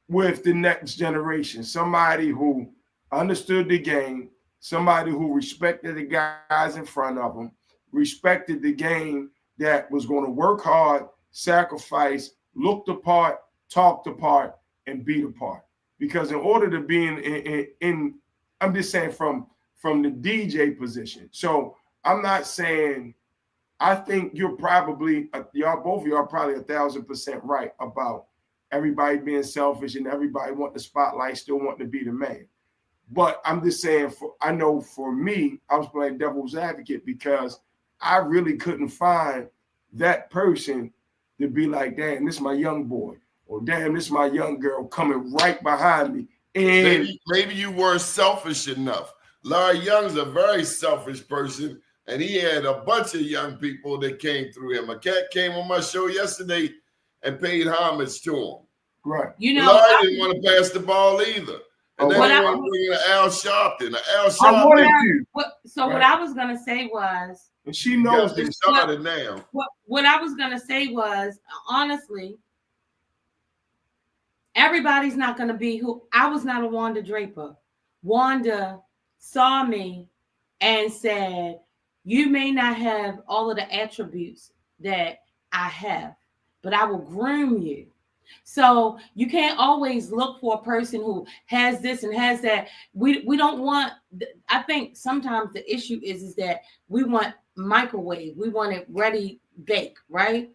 Speaker 4: with the next generation. Somebody who understood the game, somebody who respected the guys in front of them, respected the game, that was going to work hard, sacrifice, look the part, talk the part, and be the part. Because in order to be in I'm just saying from the DJ position. So I'm not saying, I think you're probably, both of y'all are probably 1,000% right about everybody being selfish and everybody want the spotlight, still want to be the man. But I'm just saying, I know for me, I was playing devil's advocate because I really couldn't find that person to be like, damn, this is my young boy, or damn, this is my young girl coming right behind me. And
Speaker 3: maybe you weren't selfish enough. Larry Young's a very selfish person, and he had a bunch of young people that came through him. A cat came on my show yesterday and paid homage to him.
Speaker 4: Right.
Speaker 5: You know,
Speaker 3: Larry didn't want to pass the ball either. And then they want to bring in Al Sharpton.
Speaker 5: What I was going to say was,
Speaker 4: and she knows this.
Speaker 3: Started now.
Speaker 5: What I was going to say was, honestly, everybody's not going to be who. I was not a Wanda Draper. Wanda saw me and said, you may not have all of the attributes that I have, but I will groom you. So you can't always look for a person who has this and has that. We don't want, I think sometimes the issue is that we want microwave. We want it ready bake, right?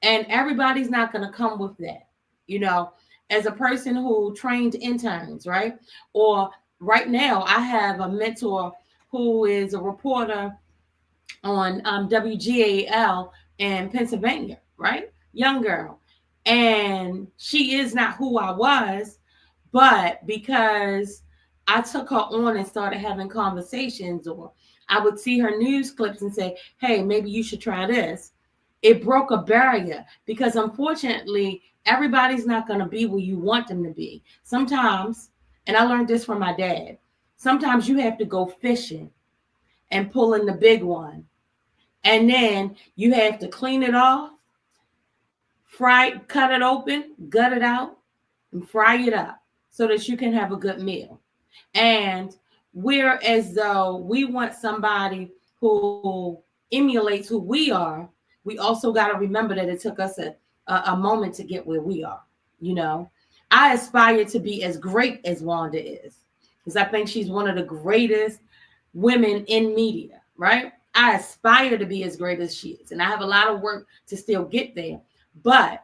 Speaker 5: And everybody's not going to come with that. You know, as a person who trained interns, right? Or right now I have a mentor who is a reporter on WGAL in Pennsylvania, right? Young girl. And she is not who I was, but because I took her on and started having conversations, or I would see her news clips and say, hey, maybe you should try this. It broke a barrier because unfortunately, everybody's not going to be where you want them to be. Sometimes, and I learned this from my dad, sometimes you have to go fishing and pull in the big one. And then you have to clean it off, cut it open, gut it out, and fry it up so that you can have a good meal. And we're as though we want somebody who emulates who we are. We also got to remember that it took us a moment to get where we are. You know, I aspire to be as great as Wanda is, because I think she's one of the greatest women in media, right? I aspire to be as great as she is, and I have a lot of work to still get there. But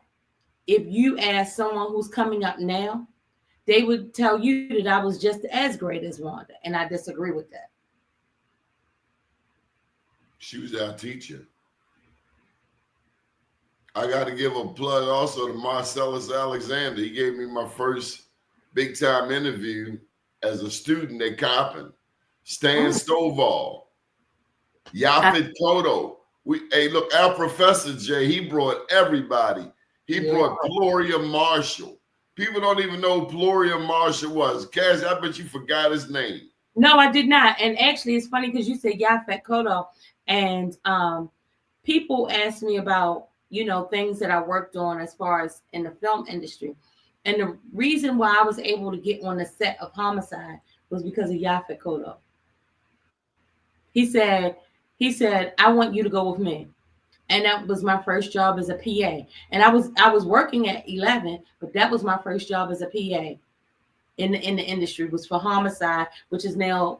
Speaker 5: if you ask someone who's coming up now, they would tell you that I was just as great as Wanda, and I disagree with that.
Speaker 3: She was our teacher. I got to give a plug also to Marcellus Alexander. He gave me my first big time interview as a student at Coppin. Stan Stovall, Yaphet Koto. Hey, look, our professor Jay, he brought everybody. He brought Gloria Marshall. People don't even know who Gloria Marshall was. Cass, I bet you forgot his name.
Speaker 5: No, I did not. And actually, it's funny because you said Yaphet Koto, and people ask me about, you know, things that I worked on as far as in the film industry. And the reason why I was able to get on the set of Homicide was because of Yaphet Koto. He said, I want you to go with me. And that was my first job as a PA. And I was working at 11, but that was my first job as a PA in the industry, was for Homicide, which is now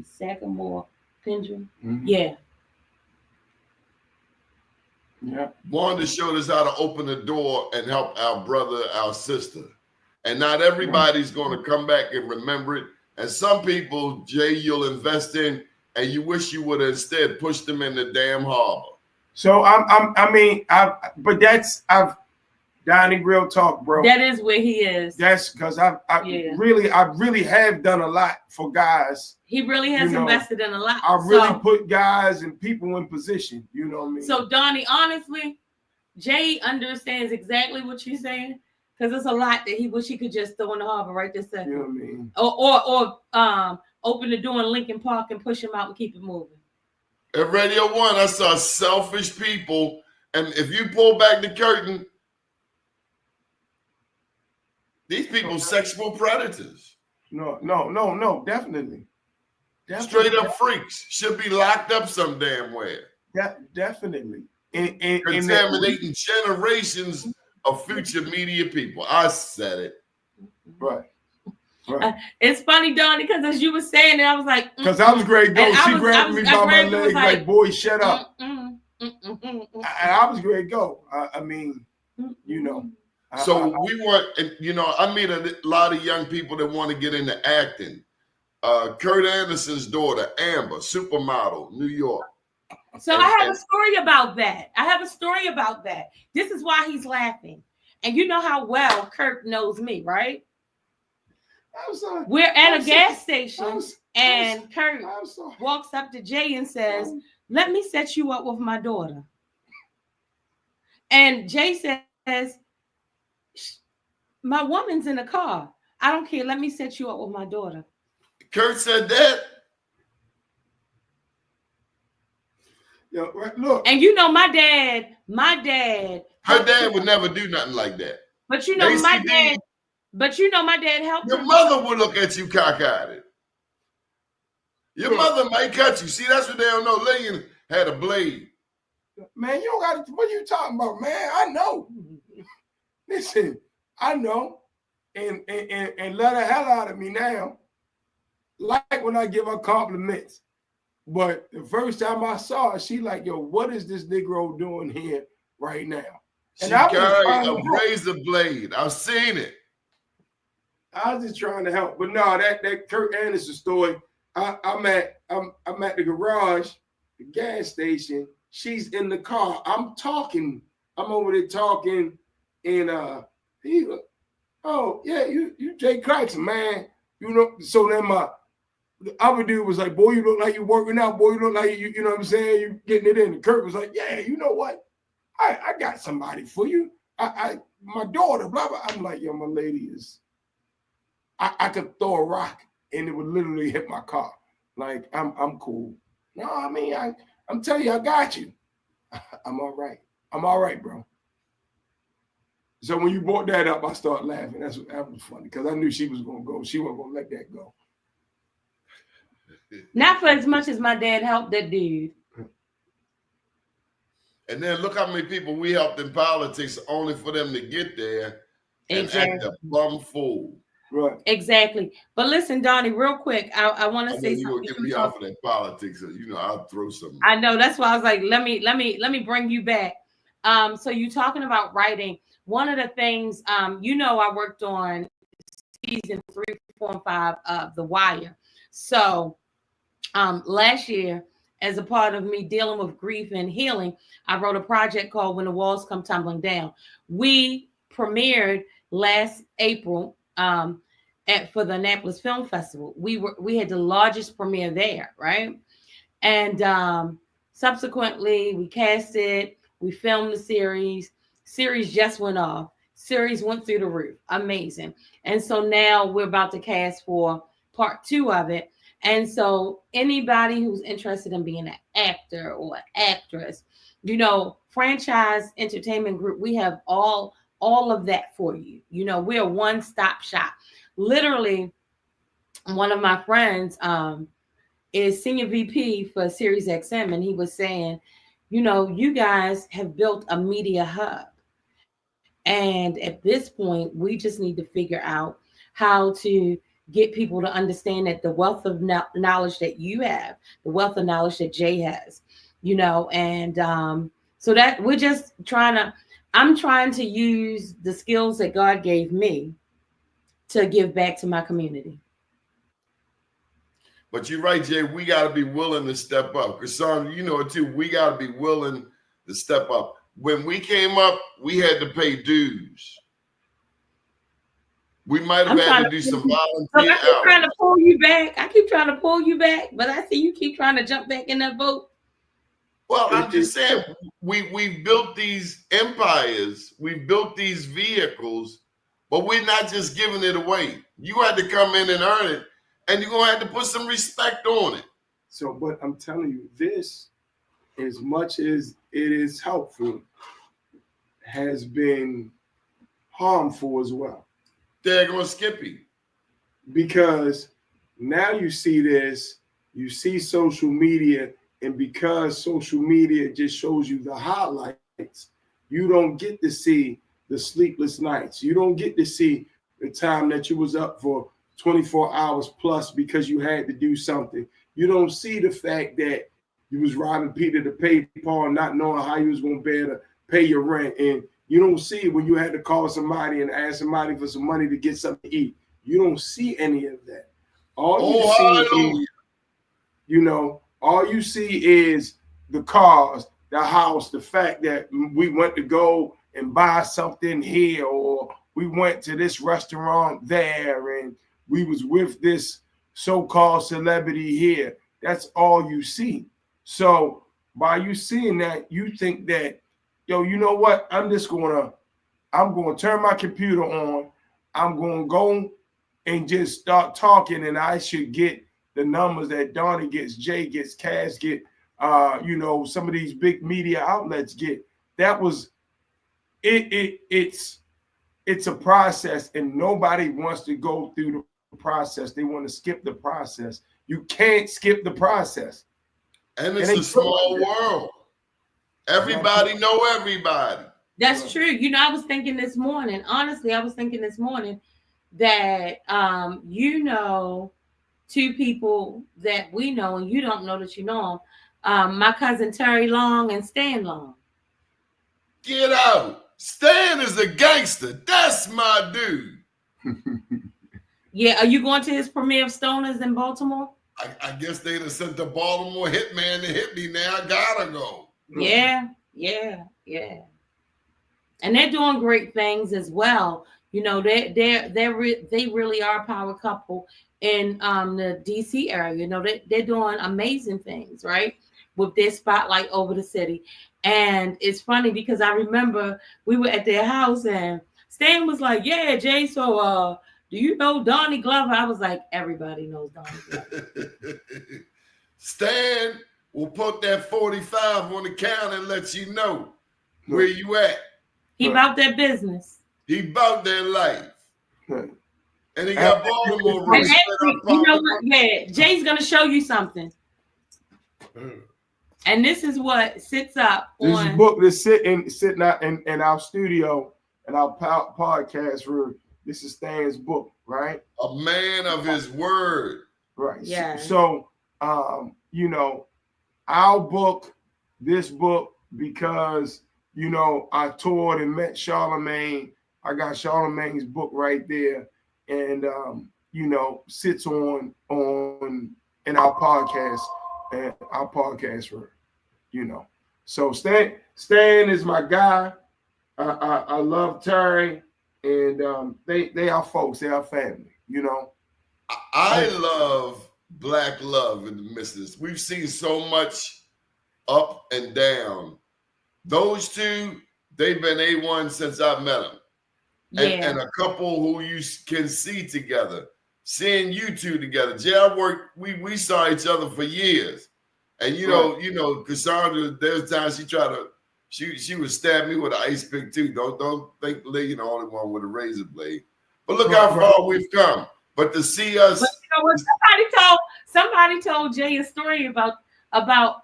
Speaker 5: Sagamore Pendulum.
Speaker 4: Mm-hmm.
Speaker 5: Yeah.
Speaker 4: Yeah.
Speaker 3: Wanda showed us how to open the door and help our brother, our sister. And not everybody's going to come back and remember it. And some people, Jay, you'll invest in, and you wish you would have instead pushed them in the damn harbor.
Speaker 4: So but that's Donnie, real talk, bro.
Speaker 5: That is where he is.
Speaker 4: That's because I really have done a lot for guys.
Speaker 5: He really has invested in a lot.
Speaker 4: I really put guys and people in position. You know what I mean?
Speaker 5: So Donnie, honestly, Jay understands exactly what you're saying, because it's a lot that he wish he could just throw in the harbor right this second.
Speaker 4: You know what I mean?
Speaker 5: Or open the door in Lincoln Park and push him out and keep it moving.
Speaker 3: At Radio 1, I saw selfish people, and if you pull back the curtain, these people sexual predators.
Speaker 4: No, definitely.
Speaker 3: Straight up freaks. Should be locked up some damn where.
Speaker 4: Definitely.
Speaker 3: Contaminating generations of future media people. I said it.
Speaker 4: Right.
Speaker 5: It's funny, Donnie, because as you were saying it, I was like,
Speaker 4: because I was ready to go. She grabbed me by my leg, like, boy, shut up. And I was ready to go. I mean, you know.
Speaker 3: So we want, you know, I meet a lot of young people that want to get into acting. Kurt Anderson's daughter, Amber, supermodel, New York.
Speaker 5: So I have a story about that. This is why he's laughing. And you know how well Kurt knows me, right? We're at a gas station, and Kurt walks up to Jay and says, "Let me set you up with my daughter." And Jay says, "My woman's in the car. I don't care. Let me set you up with my daughter."
Speaker 3: Kurt said that.
Speaker 4: Yo, look.
Speaker 5: And you know, my dad.
Speaker 3: Her dad would never do nothing like that.
Speaker 5: But you know, my dad helped.
Speaker 3: Your mother would look at you cockeyed. Your mother might cut you. See, that's what they don't know. Lillian had a blade.
Speaker 4: Man, you don't got to, what are you talking about, man? I know. Listen, I know. And let the hell out of me now. Like when I give her compliments. But the first time I saw her, she like, yo, what is this Negro doing here right now? And
Speaker 3: she carried a razor blade. I've seen it.
Speaker 4: I was just trying to help. But no, that Kurt Anderson story, I'm at the garage, the gas station. She's in the car. I'm over there talking, and he, oh yeah, you Jay Claxton, man. You know, so then the other dude was like, boy, you look like you're working out. Boy, you look like you know what I'm saying? You getting it in. And Kurt was like, yeah, you know what? I got somebody for you. My daughter, blah, blah. I'm like, yo, my lady is, I could throw a rock and it would literally hit my car. Like, I'm cool. No, I mean, I'm telling you, I got you. I'm all right. I'm all right, bro. So when you brought that up, I started laughing. That was funny because I knew she was going to go. She wasn't going to let that go.
Speaker 5: Not for as much as my dad helped that dude.
Speaker 3: And then look how many people we helped in politics only for them to get there and act a bum fool.
Speaker 4: Right.
Speaker 5: Exactly. But listen, Donnie, real quick, I want to say something.
Speaker 3: You're gonna get me off of that politics. You know, I'll throw something.
Speaker 5: I know. That's why I was like, let me bring you back. So you talking about writing. One of the things, you know, I worked on season 3, 4, and 5 of The Wire. So last year, as a part of me dealing with grief and healing, I wrote a project called When the Walls Come Tumbling Down. We premiered last April for the Annapolis Film Festival. We had the largest premiere there, right? And subsequently we cast it, we filmed the series. Series just went off. Series went through the roof. Amazing. And so now we're about to cast for part 2 of it. And so anybody who's interested in being an actor or actress, you know, Franchise Entertainment Group, we have all of that for you. You know, we're a one-stop shop. Literally, one of my friends is senior VP for Sirius XM, and he was saying, you know, you guys have built a media hub. And at this point, we just need to figure out how to get people to understand that the wealth of knowledge that you have, the wealth of knowledge that Jay has, you know, and so that we're just I'm trying to use the skills that God gave me to give back to my community.
Speaker 3: But you're right, Jay. We got to be willing to step up. Because, son, you know it too. We got to be willing to step up. When we came up, we had to pay dues. We might have had to do some volunteer
Speaker 5: hours. I keep trying to pull you back. I keep trying to pull you back, but I see you keep trying to jump back in that boat.
Speaker 3: Well, I'm just saying, we built these empires. We built these vehicles, but we're not just giving it away. You had to come in and earn it. And you're going to have to put some respect on it.
Speaker 4: So, but I'm telling you, this, as much as it is helpful, has been harmful as well.
Speaker 3: They're going to Skippy.
Speaker 4: Because now you see this, you see social media, and because social media just shows you the highlights, you don't get to see the sleepless nights. You don't get to see the time that you was up for 24 hours plus because you had to do something. You don't see the fact that you was robbing Peter to pay Paul, not knowing how you was going to be able to pay your rent. And you don't see when you had to call somebody and ask somebody for some money to get something to eat. You don't see any of that. All you see is the cars, the house, the fact that we went to go and buy something here, or we went to this restaurant there, and we was with this so-called celebrity here. That's all you see. So by you seeing that, you think that, yo, you know what? I'm going to turn my computer on. I'm going to go and just start talking, and I should get the numbers that Doni gets, Jay gets, Cass get, some of these big media outlets get. That was it. It's a process, and nobody wants to go through the process. They want to skip the process. You can't skip the process.
Speaker 3: And it's a small world. Everybody know everybody.
Speaker 5: That's true. You know, I was thinking this morning, honestly, that two people that we know and you don't know that you know them. My cousin Terry Long and Stan Long.
Speaker 3: Get out. Stan is a gangster. That's my dude.
Speaker 5: Yeah, are you going to his premiere of Stoners in Baltimore?
Speaker 3: I guess they'd have sent the Baltimore hitman to hit me now. I gotta go.
Speaker 5: Yeah. And they're doing great things as well. You know, they really are a power couple in the DC area. You know, they're doing amazing things, right? With their spotlight over the city. And it's funny because I remember we were at their house and Stan was like, yeah, Jay, so do you know Donnie Glover? I was like, everybody knows Donnie Glover.
Speaker 3: Stan will put that 45 on the counter and let you know where you at.
Speaker 5: He about that business.
Speaker 3: He about that life. And he got Baltimore.
Speaker 5: And you know what? Yeah, Jay's going to show you something. And this is what sits up on.
Speaker 4: This book that's sitting out in our studio and our podcast room. This is Stan's book, right?
Speaker 3: A man of his word.
Speaker 4: Right.
Speaker 5: Yeah.
Speaker 4: So, our book, this book, because, I toured and met Charlemagne. I got Charlemagne's book right there. And, sits on in our podcast. and our podcast were, you know. So Stan is my guy. I love Terry, and they are folks, they are family, you know.
Speaker 3: I love black love in the missus. We've seen so much up and down. Those two, they've been A1 since I met them. And a couple who you can see together. Seeing you two together. Jay, we saw each other for years. And you know, Cassandra, there's times she would stab me with an ice pick too. Don't think Lee the only one with a razor blade. But look how far we've come. But to see us,
Speaker 5: but you know what? Somebody told Jay a story about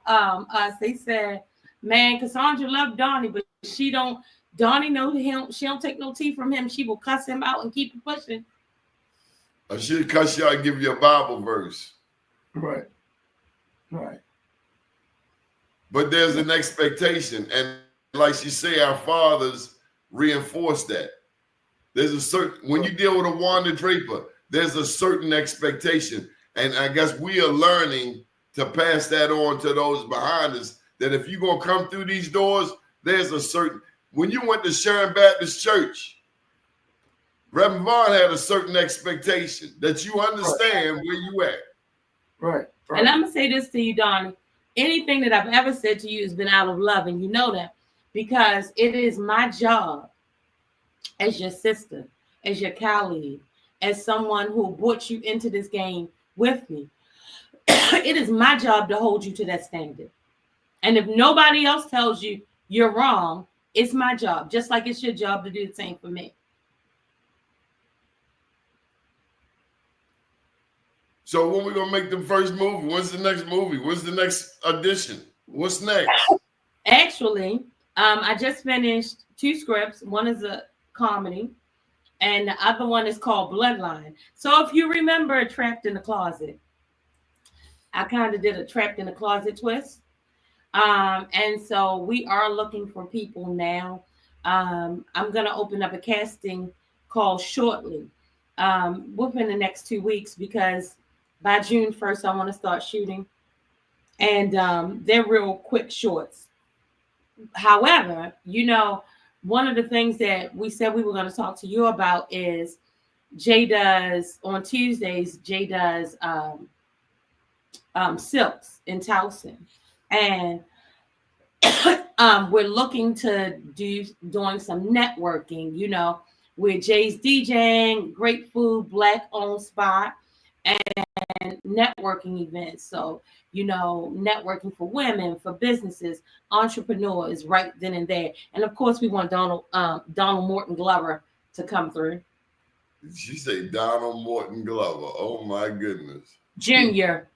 Speaker 5: us. They said, man, Cassandra loved Donnie, but Donnie know him. She don't take no tea from him. She will cuss him out and keep it pushing.
Speaker 3: I should cuss you out and give you a Bible verse.
Speaker 4: Right.
Speaker 3: But there's an expectation, and like she say, our fathers reinforce that. There's a certain, when you deal with a Wanda Draper, there's a certain expectation, and I guess we are learning to pass that on to those behind us. That if you're gonna come through these doors, there's a certain. When you went to Sharon Baptist Church, Reverend Vaughn had a certain expectation that you understand where you at.
Speaker 4: Right.
Speaker 5: And I'm gonna say this to you, Donnie. Anything that I've ever said to you has been out of love, and you know that, because it is my job as your sister, as your colleague, as someone who brought you into this game with me. It is my job to hold you to that standard. And if nobody else tells you you're wrong, it's my job, just like it's your job to do the same for me.
Speaker 3: So when we gonna make the first movie? When's the next movie? When's the next audition? What's next?
Speaker 5: Actually, I just finished 2 scripts. One is a comedy, and the other one is called Bloodline. So if you remember Trapped in the Closet, I kind of did a Trapped in the Closet twist. And so we are looking for people now. I'm gonna open up a casting call shortly, within the next 2 weeks, because by June 1st, I want to start shooting. And they're real quick shorts. However, one of the things that we said we were going to talk to you about is Jay does, on Tuesdays, Jay does silks in Towson. And we're looking to doing some networking, where Jay's DJing, great food, Black-owned spot, and networking events. So, networking for women, for businesses, entrepreneurs, right then and there. And of course, we want Donald Morton Glover to come through.
Speaker 3: Did she say Donald Morton Glover? Oh my goodness.
Speaker 5: Junior.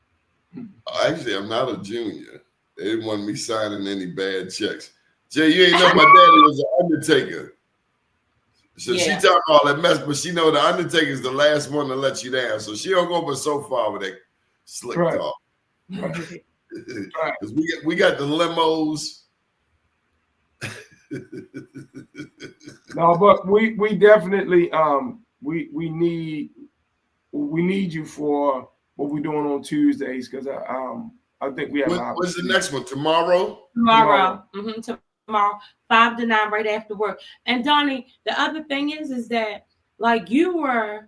Speaker 3: Actually, I'm not a junior. They didn't want me signing any bad checks. Jay, you ain't know my daddy was an undertaker. So she talking all that mess, but she know the Undertaker is the last one to let you down. So she don't go but so far with that slick talk.
Speaker 4: Right.
Speaker 3: Because we got the limos.
Speaker 4: No, but we definitely we need you for what we're doing on Tuesdays, because I think we have.
Speaker 3: When's the next one? Tomorrow.
Speaker 5: Mm-hmm. Tomorrow, 5 to 9, right after work. And Donnie, the other thing is that, like, you were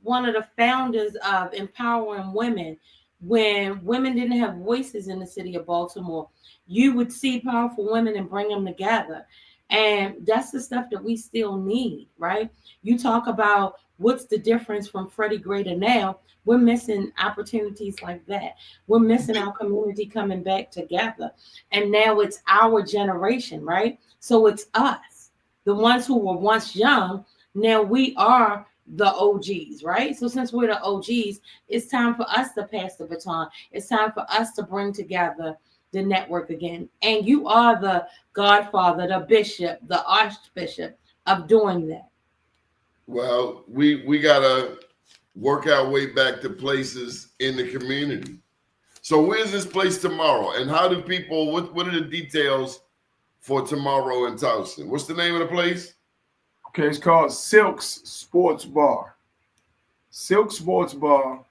Speaker 5: one of the founders of empowering women. When women didn't have voices in the city of Baltimore, you would see powerful women and bring them together. And that's the stuff that we still need, right? You talk about what's the difference from Freddie Gray to now. We're missing opportunities like that. We're missing our community coming back together. And now it's our generation, right? So it's us, the ones who were once young. Now we are the OGs, right? So since we're the OGs, it's time for us to pass the baton. It's time for us to bring together the network again. And you are the godfather, the bishop, the archbishop of doing that.
Speaker 3: Well, we gotta work our way back to places in the community. So where's this place tomorrow? And how do people, what are the details for tomorrow in Towson? What's the name of the place?
Speaker 4: Okay, it's called Silk's Sports Bar. Silk Sports Bar.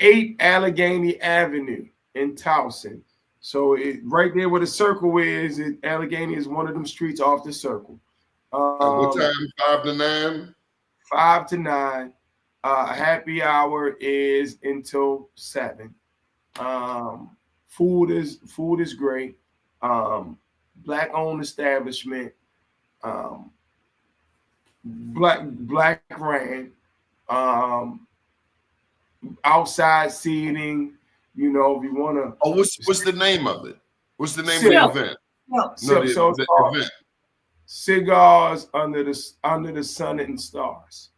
Speaker 4: 8 Allegheny Avenue in Towson. So right there where the circle is, Allegheny is one of them streets off the circle.
Speaker 3: What time? 5 to 9?
Speaker 4: 5 to 9. Happy hour is until 7. Food is great. Black owned establishment. Black ran. Outside seating. You know, if you want to.
Speaker 3: Oh, what's the name of it? What's the name of the event? The event.
Speaker 4: Cigars under the sun and stars.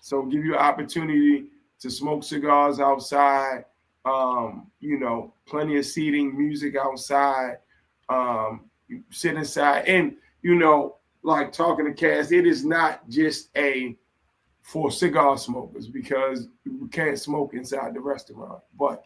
Speaker 4: So give you an opportunity to smoke cigars outside. You know, plenty of seating, music outside. You sit inside, and you know, like talking to Cass, it is not just for cigar smokers because you can't smoke inside the restaurant, but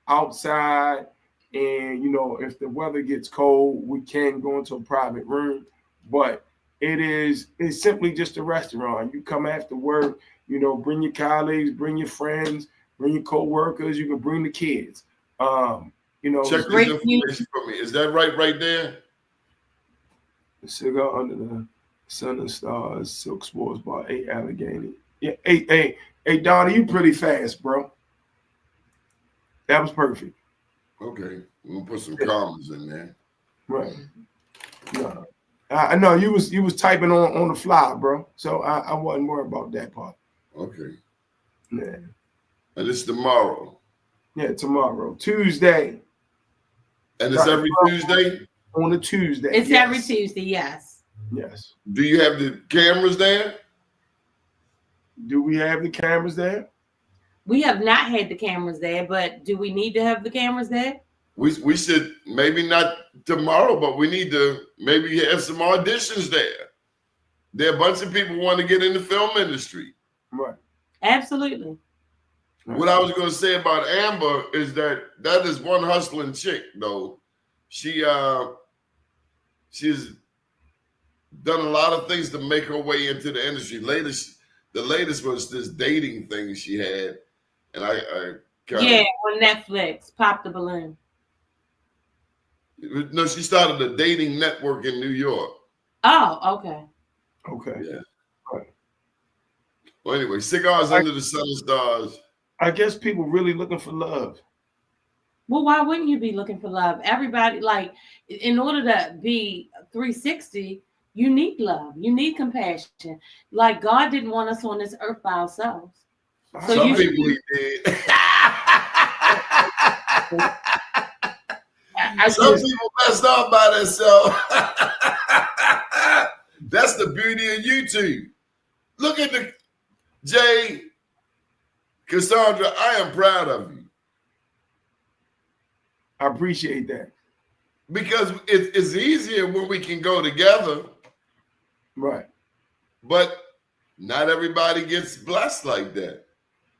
Speaker 4: outside, and you know, if the weather gets cold, we can go into a private room, but it's simply just a restaurant. You come after work, you know, bring your colleagues, bring your friends, bring your co-workers, you can bring the kids. You know,
Speaker 3: check this information for me. Is that right there?
Speaker 4: The Cigar Under the Sun and Stars, Silk Sports Bar, 8 Allegheny. Yeah, hey, Doni, you pretty fast, bro. That was perfect.
Speaker 3: Okay, we'll put some commas in there.
Speaker 4: Right. No, I know you was typing on the fly, bro. So I wasn't worried about that part.
Speaker 3: Okay.
Speaker 4: Yeah.
Speaker 3: And it's tomorrow.
Speaker 4: Yeah, tomorrow, Tuesday.
Speaker 3: And it's every Tuesday?
Speaker 4: On a Tuesday.
Speaker 5: It's every Tuesday, yes.
Speaker 4: Yes.
Speaker 3: Do you have the cameras there?
Speaker 4: Do we have the cameras there?
Speaker 5: We have not had the cameras there, but do we need to have the cameras there?
Speaker 3: We should, maybe not tomorrow, but we need to maybe have some auditions there. There are a bunch of people who want to get in the film industry.
Speaker 4: Right.
Speaker 5: Absolutely.
Speaker 3: What I was going to say about Amber is that is one hustling chick, though. She's done a lot of things to make her way into the industry. The latest was this dating thing she had, and I
Speaker 5: on Netflix, Pop the Balloon.
Speaker 3: No, she started a dating network in New York.
Speaker 5: Oh, okay.
Speaker 4: Okay.
Speaker 3: Yeah.
Speaker 4: Right.
Speaker 3: Well, anyway, Cigars Under the Sun and Stars.
Speaker 4: I guess people really looking for love.
Speaker 5: Well, why wouldn't you be looking for love? Everybody, like, in order to be 360, you need love. You need compassion. Like, God didn't want us on this earth by ourselves. So
Speaker 3: some people he did. Some people messed up by themselves. That's the beauty of YouTube. Look at the Jay, Cassandra. I am proud of you.
Speaker 4: I appreciate that.
Speaker 3: Because it's easier when we can go together.
Speaker 4: Right.
Speaker 3: But not everybody gets blessed like that.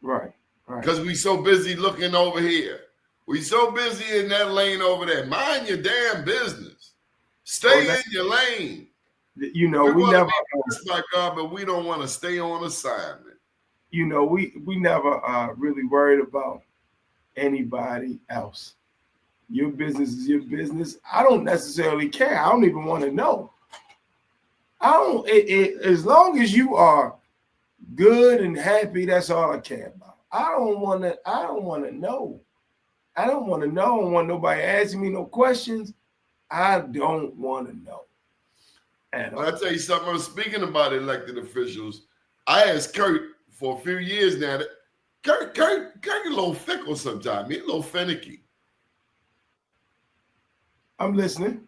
Speaker 4: Right.
Speaker 3: Because we so busy looking over here. We so busy in that lane over there. Mind your damn business. Stay in your lane.
Speaker 4: You know, we never
Speaker 3: blessed by God, but we don't want to stay on assignment.
Speaker 4: You know, we never really worried about anybody else. Your business is your business. I don't necessarily care. I don't even want to know. As long as you are good and happy, that's all I care about. I don't want to know. I don't want to know. I don't want nobody asking me no questions. I don't want to know. And
Speaker 3: I'll tell you something. I was speaking about elected officials. I asked Kurt for a few years now. Kurt a little fickle sometimes. He's a little finicky.
Speaker 4: I'm listening.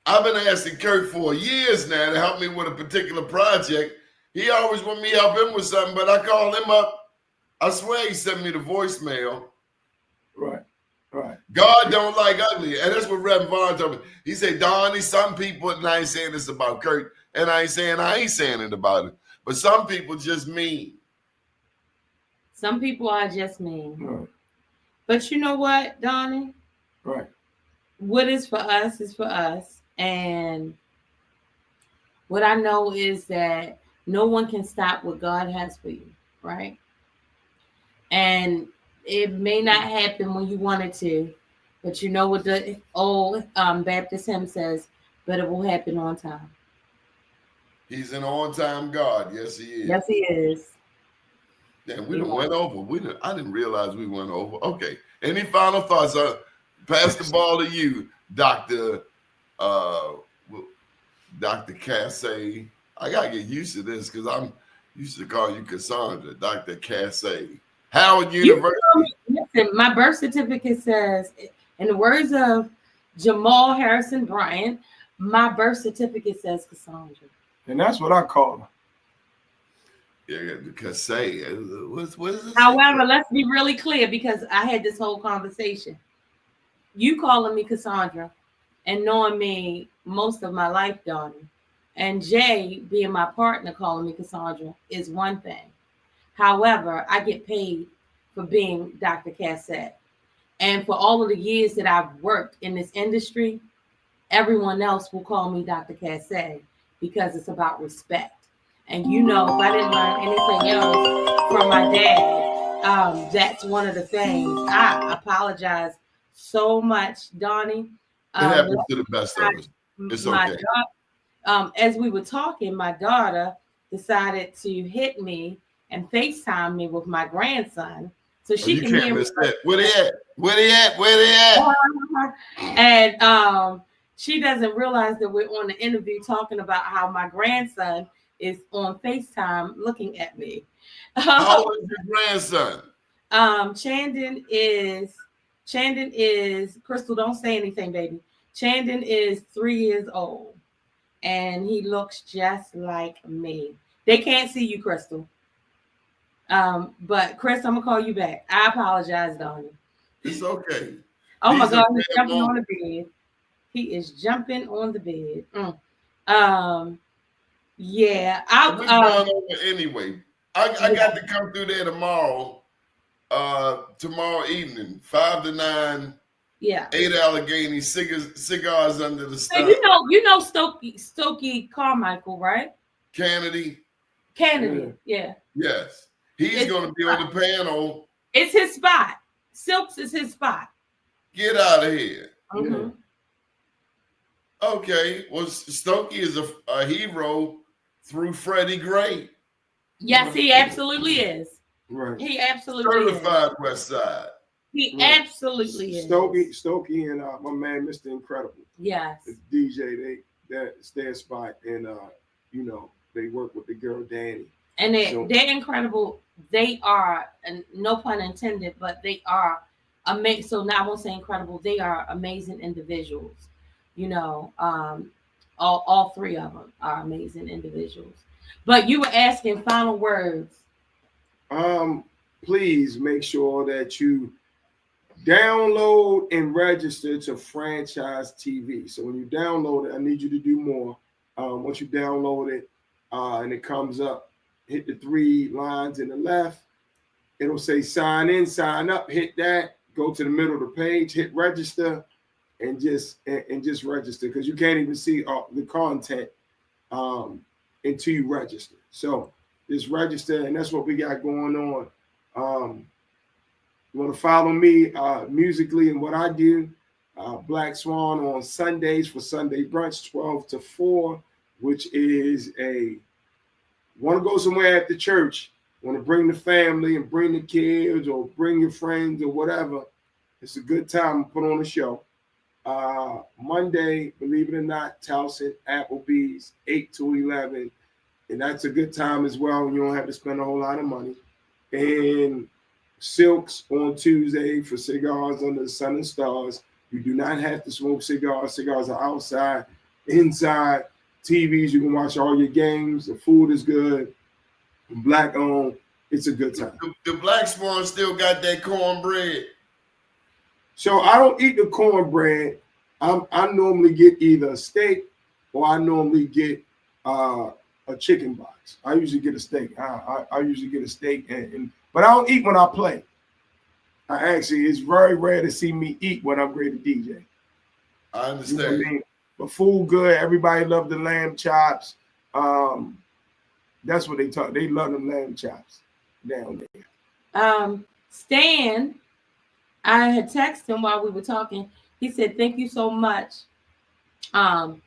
Speaker 3: I've been asking Kurt for years now to help me with a particular project. He always want me to help him with something, but I call him up. I swear he sent me the voicemail.
Speaker 4: Right.
Speaker 3: God don't like ugly. And that's what Reverend Vaughn told me. He said, Donnie, some people, and I ain't saying this about Kurt, and I ain't saying it about it, but some people just mean.
Speaker 5: Some people are just mean.
Speaker 4: Right.
Speaker 5: But you know what, Donnie?
Speaker 4: Right.
Speaker 5: What is for us is for us. And what I know is that no one can stop what God has for you, right? And it may not happen when you want it to, but you know what the old Baptist hymn says, but it will happen on time.
Speaker 3: He's an on-time God. Yes, he is.
Speaker 5: Yes, he is.
Speaker 3: Damn, we done went over. I didn't realize we went over. Okay. Any final thoughts? Pass the ball to you, Dr. Dr. Cassay. I gotta get used to this because I'm used to call you Cassandra, Dr. Cassay. Howard University.
Speaker 5: Listen, my birth certificate says, in the words of Jamal Harrison Bryant, my birth certificate says Cassandra.
Speaker 4: And that's what I call her.
Speaker 3: Yeah, Cassay. What is this?
Speaker 5: However, let's be really clear because I had this whole conversation. You calling me Cassandra and knowing me most of my life, Doni, and Jay being my partner calling me Cassandra is one thing. However, I get paid for being Dr. Cassette. And for all of the years that I've worked in this industry, everyone else will call me Dr. Cassette because it's about respect. And you know, if I didn't learn anything else from my dad, that's one of the things. I apologize so much, Doni.
Speaker 3: It happens to the best of us. It's okay.
Speaker 5: As we were talking, my daughter decided to hit me and FaceTime me with my grandson so she can hear me.
Speaker 3: Where they at? Where they at? Where they at?
Speaker 5: And she doesn't realize that we're on the interview talking about how my grandson is on FaceTime looking at me.
Speaker 3: How old is your grandson?
Speaker 5: Chandon is Crystal, don't say anything, baby. Chandon is 3 years old and he looks just like me. They can't see you, Crystal. But Chris, I'm gonna call you back. I apologize, Doni.
Speaker 3: It's okay.
Speaker 5: Oh my God, he's jumping on the bed. He is jumping on the bed. Yeah,
Speaker 3: we're going over anyway. I got to come through there tomorrow. Tomorrow evening, 5 to 9.
Speaker 5: Yeah.
Speaker 3: 8 Allegheny cigars under the star.
Speaker 5: Hey, you know Stokey Carmichael, right?
Speaker 3: Kennedy.
Speaker 5: Yeah.
Speaker 3: Yes. He's going to be on the panel.
Speaker 5: It's his spot. Silks is his spot.
Speaker 3: Get out of here.
Speaker 5: Mm-hmm.
Speaker 3: Okay. Well, Stokey is a hero through Freddie Gray.
Speaker 5: Yes, he absolutely is.
Speaker 4: Right.
Speaker 5: He absolutely
Speaker 3: Certified West Side.
Speaker 5: He absolutely is.
Speaker 4: Stokey and my man, Mr. Incredible.
Speaker 5: Yes.
Speaker 4: The DJ, that's their spot. And, they work with the girl, Dani.
Speaker 5: And they're incredible. They are, and no pun intended, but they are amazing. So now I won't say incredible. They are amazing individuals. You know, all three of them are amazing individuals. But you were asking final words.
Speaker 4: Please make sure that you download and register to Franchise TV. So when you download it, I need you to do more. Once you download it and it comes up, hit the 3 lines in the left. It'll say sign in, sign up. Hit that. Go to the middle of the page. Hit register, and just register because you can't even see the content until you register. So just register, and that's what we got going on. You want to follow me musically and what I do. Black Swan on Sundays for Sunday brunch, 12 to 4, which is want to go somewhere at the church, want to bring the family and bring the kids or bring your friends or whatever. It's a good time to put on a show. Monday, believe it or not, Towson, Applebee's, 8 to 11. And that's a good time as well. You don't have to spend a whole lot of money. And Silks on Tuesday for cigars under the sun and stars. You do not have to smoke cigars. Cigars are outside, inside. TVs, you can watch all your games. The food is good. Black owned. It's a good time.
Speaker 3: The Black Swan still got that cornbread.
Speaker 4: So I don't eat the cornbread. I normally get either a steak or I normally get a chicken box. I usually get a steak. I usually get a steak, but I don't eat when I play. It's very rare to see me eat when I'm ready to DJ.
Speaker 3: I understand.
Speaker 4: You know what I mean? But food good. Everybody love the lamb chops. That's what they talk. They love them lamb chops down there.
Speaker 5: Stan, I had texted him while we were talking. He said, "Thank you so much." And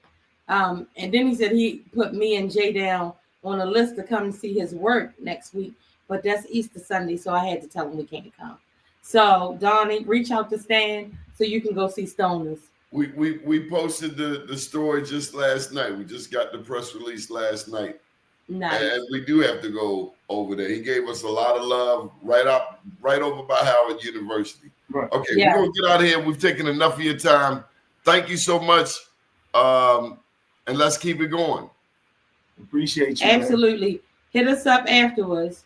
Speaker 5: then he said he put me and Jay down on a list to come and see his work next week. But that's Easter Sunday, so I had to tell him we can't come. So, Donnie, reach out to Stan so you can go see Stoners.
Speaker 3: We posted the story just last night. We just got the press release last night.
Speaker 5: Nice.
Speaker 3: And we do have to go over there. He gave us a lot of love right over by Howard University.
Speaker 4: Right.
Speaker 3: Okay,
Speaker 5: Yeah.
Speaker 3: we're gonna get out of here. We've taken enough of your time. Thank you so much. And let's keep it going.
Speaker 4: Appreciate you.
Speaker 5: Absolutely. Man. Hit us up afterwards.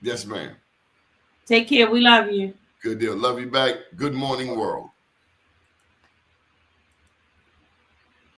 Speaker 3: Yes, ma'am.
Speaker 5: Take care. We love you.
Speaker 3: Good deal. Love you back. Good morning, world.